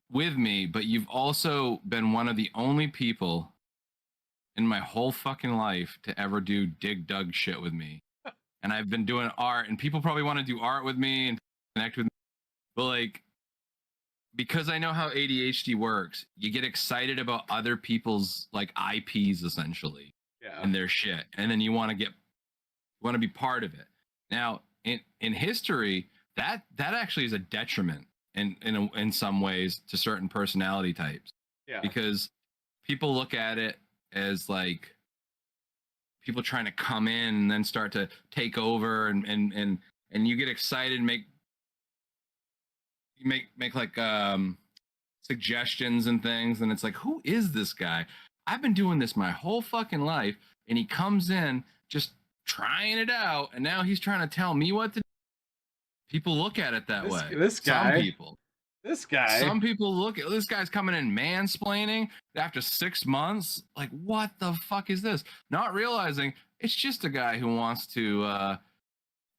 with me, but you've also been one of the only people in my whole fucking life to ever do dig dug shit with me. And I've been doing art, and people probably want to do art with me and connect with me, but like, because I know how ADHD works, you get excited about other people's like IPs essentially, and their shit, and then you want to be part of it. Now, in history, that actually is a detriment in some ways to certain personality types. Yeah. Because people look at it as like people trying to come in and then start to take over, and you get excited and make like suggestions and things, and it's like, who is this guy? I've been doing this my whole fucking life, and he comes in just trying it out, and now he's trying to tell me what to do. People look at it that way. Some people look at this guy's coming in mansplaining after 6 months. Like, what the fuck is this? Not realizing it's just a guy who wants to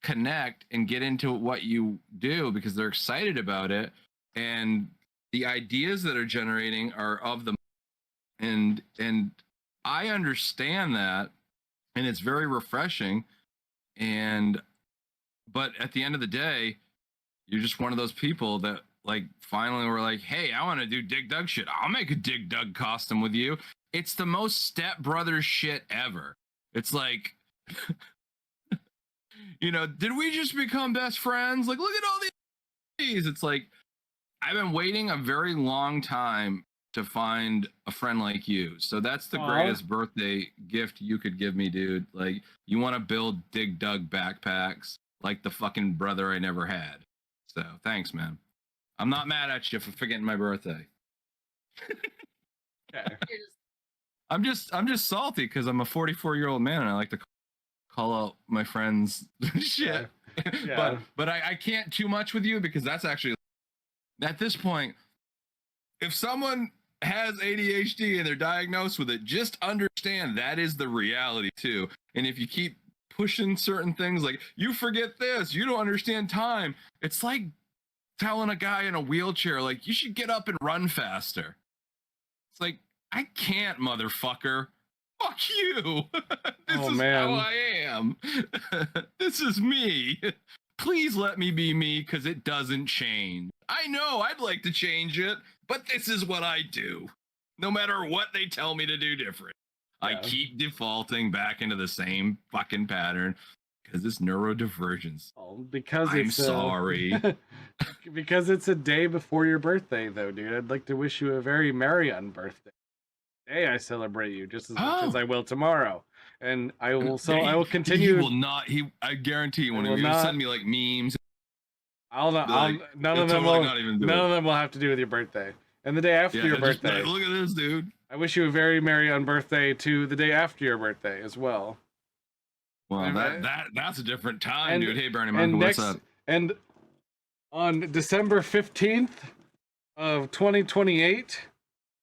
connect and get into what you do because they're excited about it, and the ideas that are generating are of them. And I understand that, and it's very refreshing. But at the end of the day, you're just one of those people that like finally were like, hey, I want to do dig dug shit. I'll make a dig dug costume with you. It's the most Step Brothers shit ever. It's like, did we just become best friends? Like, look at all these. It's like, I've been waiting a very long time to find a friend like you. So that's the greatest birthday gift you could give me, dude. Like, you want to build dig dug backpacks like the fucking brother I never had. So thanks, man. I'm not mad at you for forgetting my birthday. Okay. I'm just salty because I'm a 44-year-old man and I like to call out my friends shit. Yeah. But I can't too much with you because that's actually, at this point, if someone has ADHD and they're diagnosed with it, just understand that is the reality too. And if you keep pushing certain things like, you forget this, you don't understand time, it's like telling a guy in a wheelchair, like, you should get up and run faster. It's like, I can't, motherfucker. Fuck you. This is how I am. This is me. Please let me be me, because it doesn't change. I know I'd like to change it, but this is what I do. No matter what they tell me to do different. I keep defaulting back into the same fucking pattern because it's neurodivergence. I'm sorry. Because it's a day before your birthday, though, dude. I'd like to wish you a very merry unbirthday. Today I celebrate you just as much as I will tomorrow, and I will. So I will continue. He will not. I guarantee you, when he will send me like memes. I'll not. None of them will have to do with your birthday. And the day after your birthday. Look at this, dude. I wish you a very merry unbirthday to the day after your birthday as well. Well, that's a different time, dude. Hey, Bernie Marco, what's up? And on December 15th of 2028,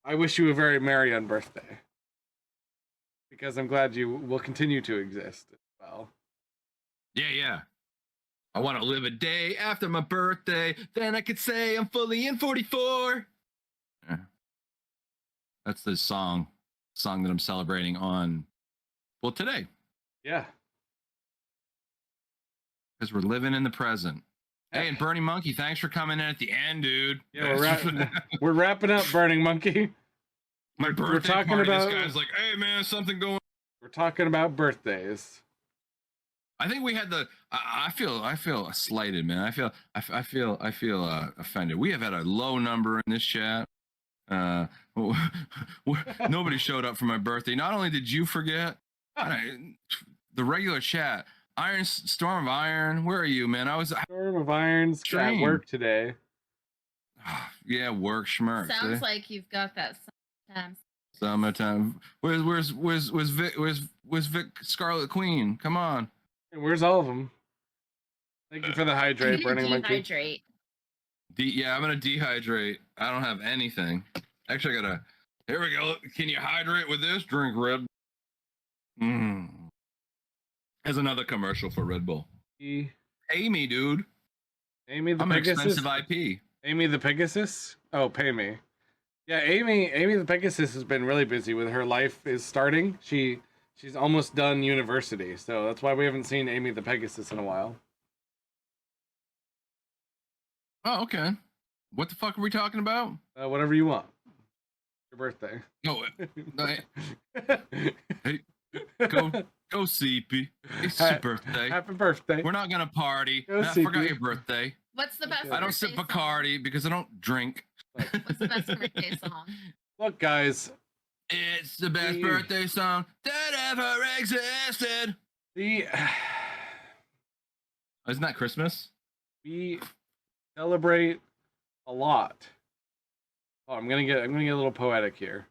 I wish you a very merry unbirthday. Because I'm glad you will continue to exist as well. Yeah. I want to live a day after my birthday, then I could say I'm fully in 44. That's the song that I'm celebrating on. Well, today, Yeah. because we're living in the present. Hey, and Burning Monkey, thanks for coming in at the end, dude. Yeah, we're wrapping up, Burning Monkey. My birthday we're talking party, about. This guy's like, hey man, something going. We're talking about birthdays. I think we had the. I feel slighted, man. I feel offended. We have had a low number in this chat. Nobody showed up for my birthday. Not only did you forget, the regular chat. Storm of Iron, where are you, man? Storm of Iron's at work today. Yeah, work schmirk. Sounds like you've got that sometimes. Summertime. Where's Vic Scarlet Queen? Come on. Hey, where's all of them? Thank you for the hydrate, Burning Monkey. Dehydrate. Yeah, I'm gonna dehydrate. I don't have anything. Actually, I gotta. Here we go. Can you hydrate with this? Drink Red. There's another commercial for Red Bull. Pay me, dude. Amy the I'm Pegasus. An expensive IP. Amy the Pegasus? Oh, pay me. Yeah, Amy the Pegasus has been really busy with her life is starting. She's almost done university, so that's why we haven't seen Amy the Pegasus in a while. Oh, okay. What the fuck are we talking about? Whatever you want. Your birthday. No, hey, go CP. It's your birthday. Happy birthday. We're not gonna party. Go I forgot your birthday. What's the best? I don't sip Bacardi because I don't drink. What's the best birthday song? Look, guys. It's the best birthday song that ever existed. Isn't that Christmas? We celebrate a lot. Oh, I'm gonna get a little poetic here.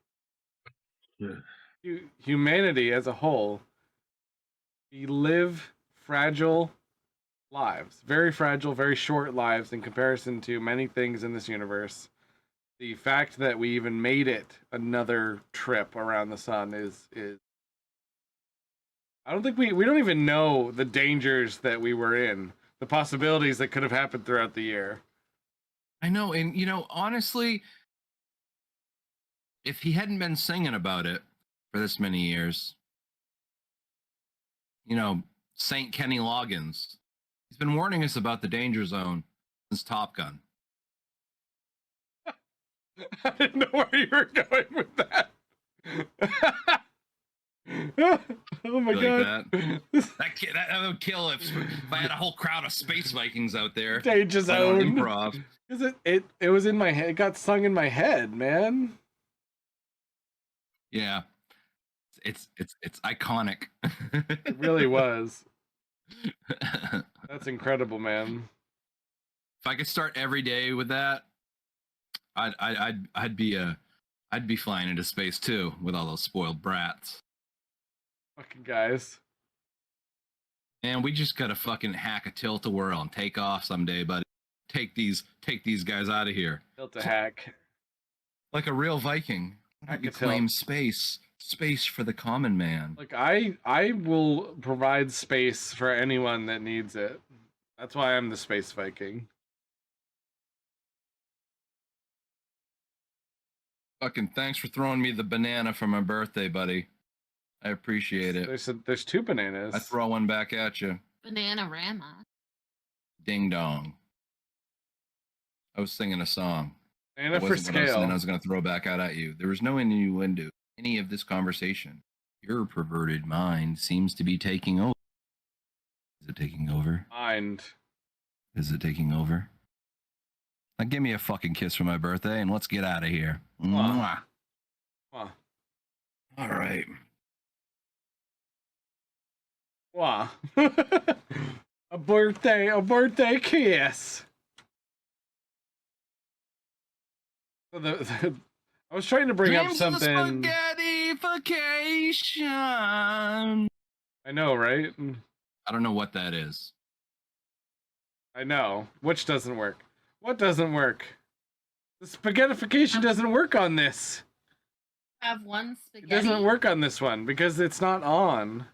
Yeah. Humanity as a whole, we live fragile lives, very fragile, very short lives in comparison to many things in this universe. The fact that we even made it another trip around the sun is I don't think we don't even know the dangers that we were in, the possibilities that could have happened throughout the year. I know, and honestly, if he hadn't been singing about it for this many years, Saint Kenny Loggins, he's been warning us about the danger zone since Top Gun. I didn't know where you were going with that. Oh my god! That would kill if I had a whole crowd of space Vikings out there. Danger zone. Improv. Because it was in my head. It got sung in my head, man. Yeah, it's iconic. It really was. That's incredible, man. If I could start every day with that, I'd be flying into space too with all those spoiled brats. Fucking guys. And we just gotta fucking hack a tilt-a-whirl and take off someday, buddy. Take these guys out of here. Tilt a hack. Like a real Viking. You claim space for the common man. Like I will provide space for anyone that needs it. That's why I'm the space Viking. Fucking thanks for throwing me the banana for my birthday, buddy. I appreciate it. There's 2 bananas. I throw one back at you. Banana-rama. Ding dong. I was singing a song. Banana for scale. And I was going to throw back out at you. There was no innuendo. Any of this conversation. Your perverted mind seems to be taking over. Is it taking over? Mind. Is it taking over? Now give me a fucking kiss for my birthday and let's get out of here. Mwah. Mwah. All right. Wow. a birthday kiss. So I was trying to bring up something. Spaghettification. I know, right? I don't know what that is. I know. Which doesn't work? What doesn't work? The spaghettification doesn't work on this. Have one spaghetti. It doesn't work on this one because it's not on.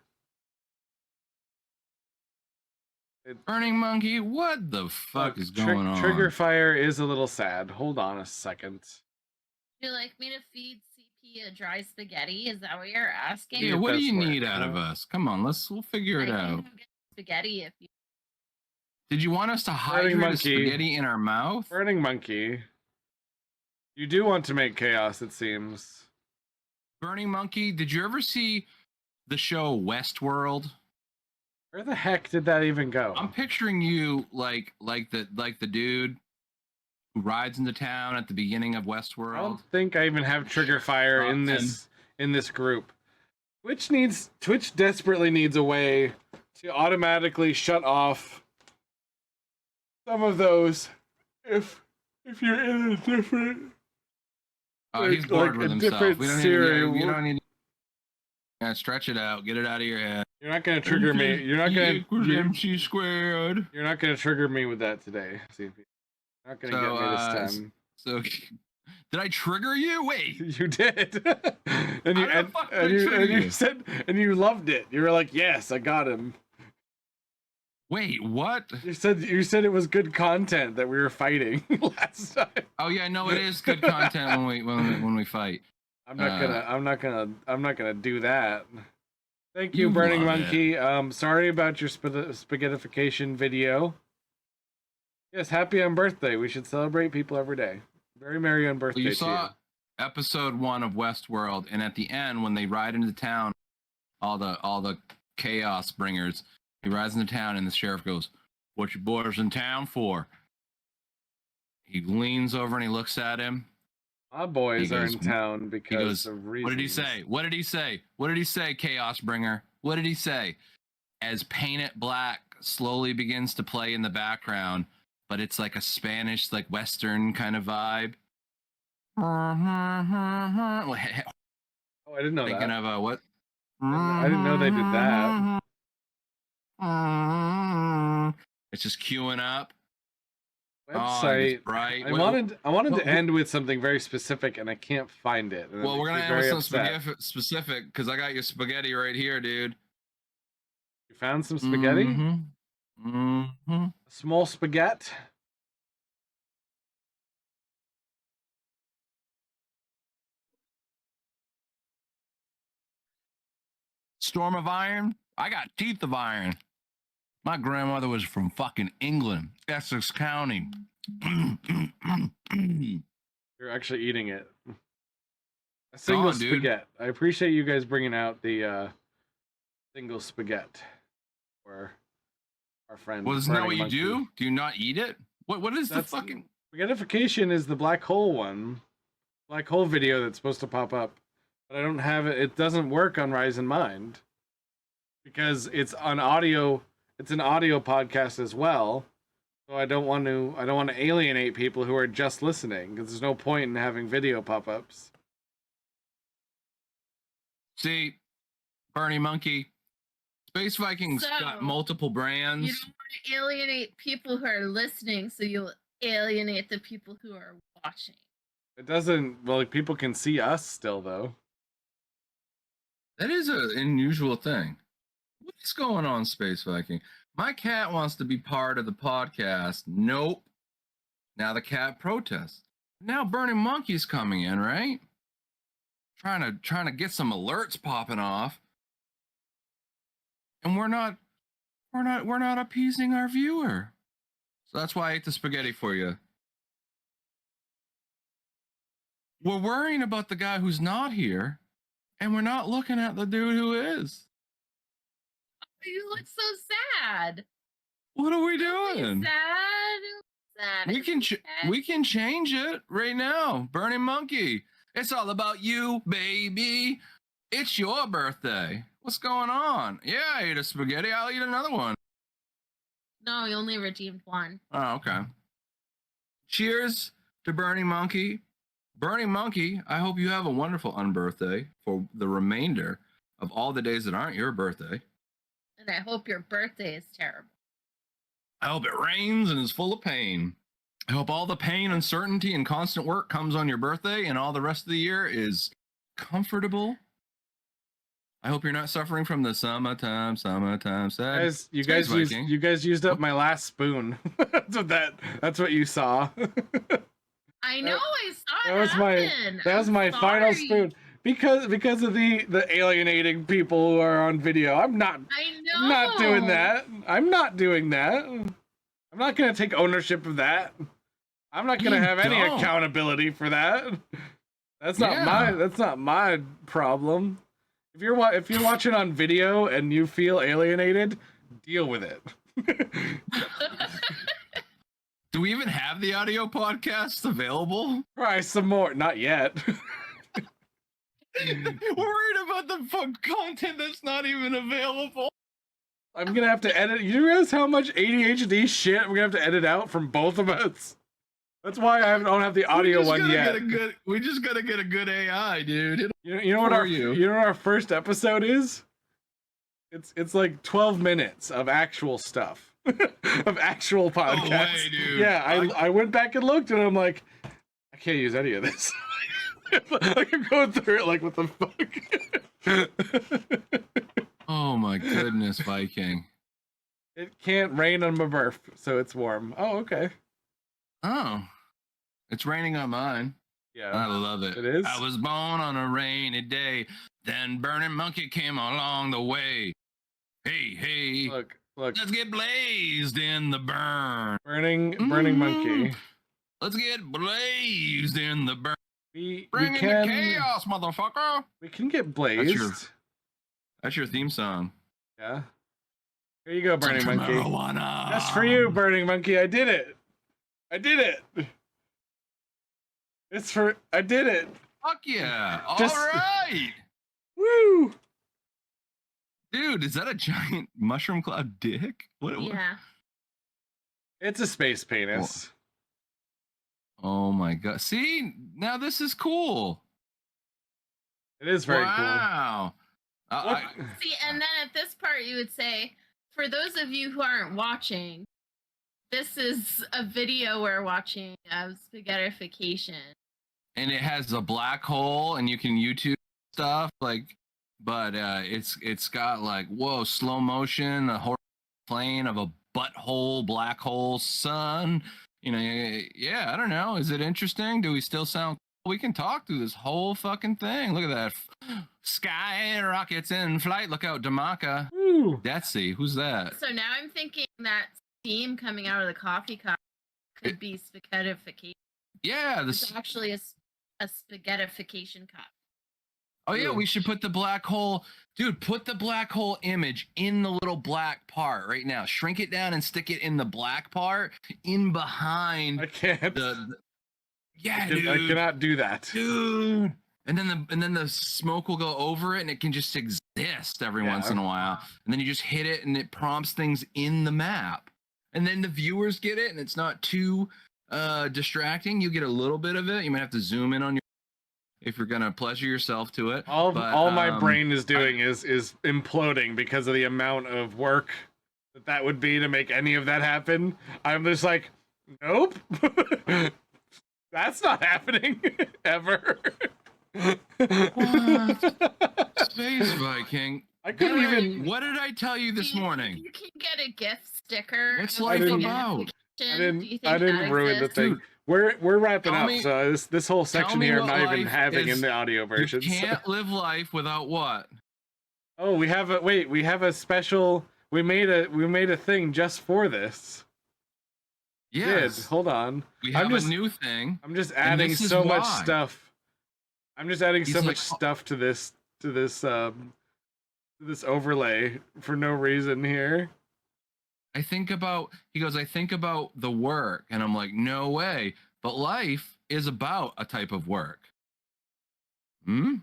Burning Monkey, what the fuck is going on? Trigger fire is a little sad. Hold on a second. Would you like me to feed CP be a dry spaghetti? Is that what you're asking? Yeah, what do you That's need right. out of us? Come on, we'll figure I it can out. go get spaghetti if you. Did you want us to Burning hydrate a monkey. spaghetti in our mouth? Burning monkey. You do want to make chaos, it seems. Burning monkey, did you ever see the show Westworld? Where the heck did that even go? I'm picturing you like the dude who rides into town at the beginning of I Westworld. don't think I even have trigger fire in this group. Twitch desperately needs a way to automatically shut off some of those if you're in a different. Oh, he's bored with a himself. different We don't serial. need. You don't need. Yeah, stretch it out. Get it out of your head. You're not gonna trigger me. You're not gonna. MC squared. You're not gonna trigger me with that today. See, you're not gonna get me this time. So, did I trigger you? Wait. You did, and How the fuck did I trigger you? said, and you loved it. You were like, "Yes, I got him." Wait, what? You said it was good content that we were fighting last time. Oh yeah, no, it is good content when we fight. I'm not gonna do that. Thank you, You Burning love Monkey. Sorry about your spaghettification video. Yes, happy on birthday. We should celebrate people every day. Very merry on birthday Well, you to saw you. episode 1 of Westworld, and at the end when they ride into town, all the chaos bringers, he rides into town, and the sheriff goes, "What your boys in town for?" He leans over and he looks at him. My boys He are goes- in town because goes, of reasons. What did he say? What did he say? What did he say, Chaos Bringer? What did he say? As Paint It Black slowly begins to play in the background, but it's like a Spanish, like Western kind of vibe. Oh, I didn't know Thinking that. of what? I didn't know they did that. It's just queuing up. Website. It's bright. I wanted to end with something very specific, and I can't find it. and it Well, we're makes gonna me end very with some upset. specific because I got your spaghetti right here, dude. You found some spaghetti? Mm-hmm. Small spaghetti. Storm of Iron. I got teeth of iron. My grandmother was from fucking England, Essex County. You're actually eating it. A single on, dude. spaghetti. I appreciate you guys bringing out the single spaghetti for our friend. Well, isn't that Burning what you Monkey. do? Do you not eat it? What is That's- the fucking... Spaghettification is the black hole one. Black hole video that's supposed to pop up. But I don't have it. It doesn't work on Rise and Mind. Because it's on audio. It's an audio podcast as well. So I don't want to alienate people who are just listening, because there's no point in having video pop-ups. See, Bernie Monkey, Space Vikings got So, multiple You brands. don't want to alienate people who are listening, so you'll alienate the people who are watching. It doesn't, well, like, people can see us still, though. That is an unusual thing. What is going on, Space Viking? My cat wants to be part of the podcast. Nope. Now the cat protests. Now Burning Monkey's coming in, right? Trying to get some alerts popping off. And we're not appeasing our viewer. So that's why I ate the spaghetti for you. We're worrying about the guy who's not here, and we're not looking at the dude who is. You look so sad. What are we Don't be doing? sad. We can Okay. we can change it right now. Burning Monkey. It's all about you, baby. It's your birthday. What's going on? Yeah, I ate a spaghetti. I'll eat another one. No, you only redeemed one. Oh, okay. Cheers to Burning Monkey. Burning Monkey, I hope you have a wonderful unbirthday for the remainder of all the days that aren't your birthday. And I hope your birthday is terrible. I hope it rains and is full of pain. I hope all the pain, uncertainty, and constant work comes on your birthday, and all the rest of the year is comfortable. I hope you're not suffering from the summertime sad. You Space Viking. you guys used up my last spoon. That's what you saw. I know, I saw That was my happen. that was I'm my final sorry. spoon. because of the alienating people who are on video. I'm not doing that. I'm not doing that. I'm not gonna take ownership of that. I'm not gonna have any accountability for that. That's not my problem. If you're watching on video and you feel alienated, deal with it. Do we even have the audio podcast available? Try some more. Not yet. We're worried about the content that's not even available. I'm gonna have to edit. You realize how much ADHD shit we're gonna have to edit out from both of us? That's why I don't have the audio one yet. We just gotta get a good AI, dude. You know what our first episode is? It's like 12 minutes of actual stuff. Of actual podcasts. No way, dude. Yeah, I went back and looked and I'm like, I can't use any of this. Like I'm going through it like, what the fuck? Oh my goodness, Viking. It can't rain on my birth, so it's warm. Oh, okay. Oh. It's raining on mine. Yeah. I love it. It is? I was born on a rainy day, then burning monkey came along the way. Hey. Look. Let's get blazed in the burn. Burning monkey. Let's get blazed in the burn. We Bring in can the chaos, motherfucker. We can get blazed. That's your theme song. Yeah. Here you go, Burning Monkey. Marijuana. Just for you, Burning Monkey. I did it. I did it. I did it. Fuck yeah. All Just- right. Woo. Dude, is that a giant mushroom cloud dick? What? Yeah. It's a space penis. Oh my god. See, now this is cool. It is very cool. Wow. See, and then at this part, you would say, for those of you who aren't watching, this is a video we're watching of spaghettification. And it has a black hole, and you can YouTube stuff but it's got like slow motion, a horrible plane of a butthole black hole sun. Yeah, I don't know. Is it interesting? Do we still sound? We can talk through this whole fucking thing. Look at that. Sky rockets in flight. Look out, Damaka. Woo. Detsy, who's that? So now I'm thinking that steam coming out of the coffee cup could be spaghettification. Yeah, It's actually a spaghettification cup. Oh yeah, we should put the black hole, dude. Put the black hole image in the little black part right now. Shrink it down and stick it in the black part, in behind. I can't. Yeah, dude. I cannot do that, dude. And then the smoke will go over it, and it can just exist every once in a while. And then you just hit it, and it prompts things in the map. And then the viewers get it, and it's not too distracting. You get a little bit of it. You might have to zoom in on your. If you're gonna pleasure yourself to it. All my brain is doing is imploding because of the amount of work that would be to make any of that happen. I'm just like, nope. That's not happening ever. What? Space Viking. I couldn't even. What did I tell you this morning? You can get a gift sticker. What's of life spaghettification. I didn't ruin the thing. Dude, We're wrapping up, me- so this whole section here I'm what not even life having is. in the audio version. You can't live life without what? Oh, we have a special. We made a thing just for this. Yes. Did. Hold on. We have a new thing. I'm just adding this is so much why. stuff. I'm just adding He's so like, much stuff to this overlay for no reason here. I think about the work, and I'm like, no way. But life is about a type of work. Here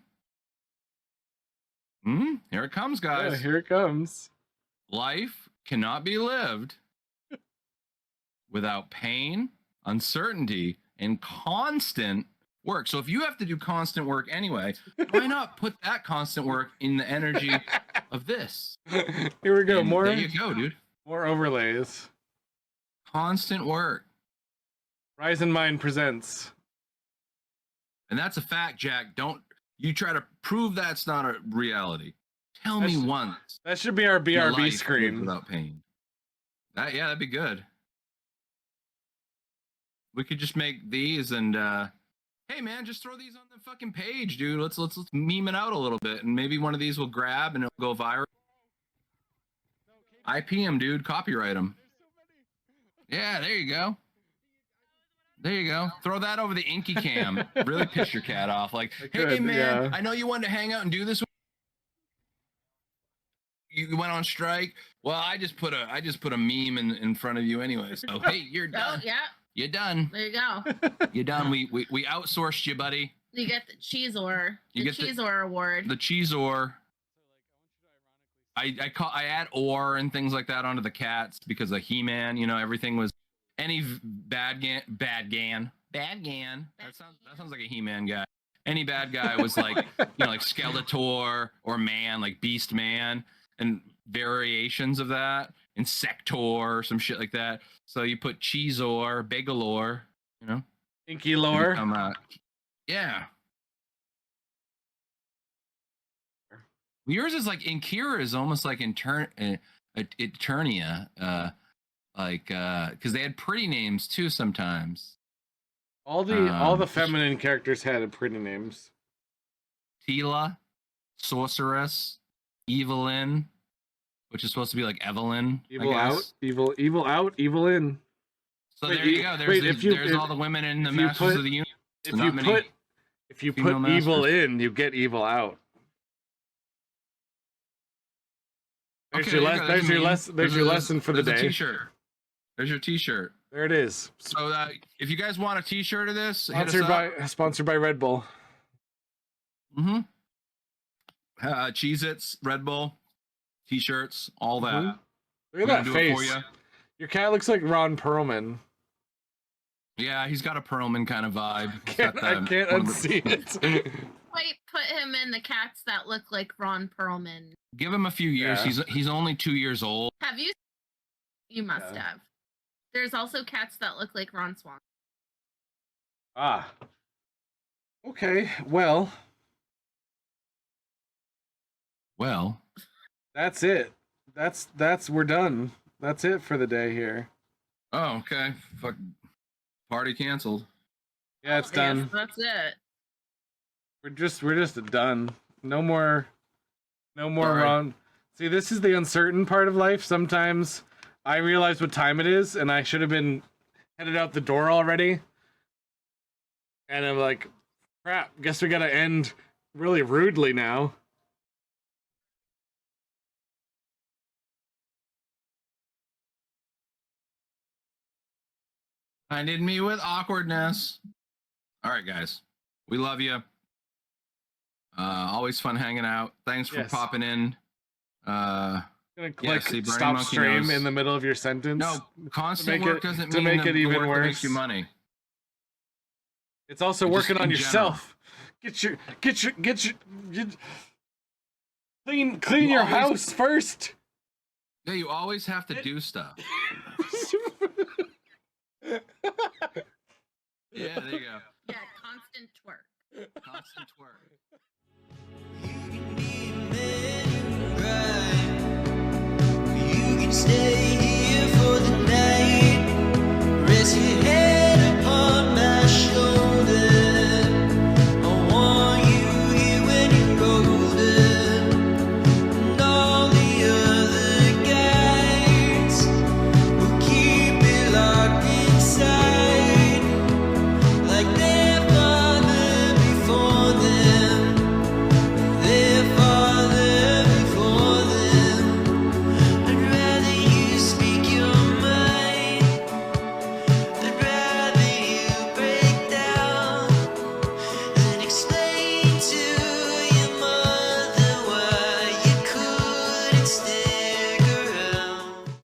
it comes, guys. Yeah, here it comes. Life cannot be lived without pain, uncertainty, and constant work. So if you have to do constant work anyway, why not put that constant work in the energy of this? Here we go. And More. there you go, dude. More overlays. Constant work. Rise and Mind presents. And that's a fact, Jack. Don't you try to prove that's not a reality. Tell me once. That should be our your BRB life screen. lived without pain. That'd be good. We could just make these and hey man, just throw these on the fucking page, dude. Let's meme it out a little bit, and maybe one of these will grab and it'll go viral. IP them, dude. Copyright them. Yeah, there you go. There you go. Throw that over the Inky cam. Really piss your cat off. Like, hey man, I know you wanted to hang out and do this. You went on strike. Well, I just put a meme in front of you anyway. So hey, you're done. Oh yeah. You're done. There you go. You're done. We outsourced you, buddy. You get the Cheeseor. You get the Cheeseor award. The Cheeseor. I add or and things like that onto the cats because of He-Man. You know, everything was any bad gan. That sounds like a He-Man guy. Any bad guy was like like Skeletor or Man, like Beast Man, and variations of that, Insector, some shit like that. So you put Cheeseor, Bagalore, Inky lore. Yeah. Yours is like Inkira is almost like Eternia, because they had pretty names too sometimes. All the feminine characters had pretty names. Tila, Sorceress, Evelyn, which is supposed to be like Evelyn. Evil out, evil out, evil in. So there you go. There's all the women in the Masters of the Universe. If you put evil in, you get evil out. There's your lesson for the day. There's a t-shirt. There's your t-shirt. There it is. So if you guys want a t-shirt of this, sponsored by Red Bull. Mm-hmm. Cheez-Its, Red Bull, t-shirts, all that. Mm-hmm. Look at that face. Your cat looks like Ron Perlman. Yeah, he's got a Perlman kind of vibe. I can't unsee it. Wait, put him in the cats that look like Ron Perlman. Give him a few years. Yeah. He's only 2 years old. Have you? You must have. There's also cats that look like Ron Swan. Ah. Okay. Well. That's it. We're done. That's it for the day here. Oh, okay. Fuck. Party canceled. Yeah, it's done. Yes, that's it. We're just done. No more Right. Ron. See, this is the uncertain part of life. Sometimes I realize what time it is, and I should have been headed out the door already. And I'm like, crap, guess we gotta end really rudely now. I did me with awkwardness. All right, guys. We love you. Always fun hanging out. Thanks for popping in. Gonna click see, Bernie stop Monkey stream knows. in the middle of your sentence. No, constant make work it- doesn't to mean make it the even work that worse. makes you money. It's also Just working on in yourself. Get your clean You your always- house first. Yeah, you always have to do stuff. Yeah, there you go. Yeah, constant twerk. Constant work. You can stay here for the night, rest your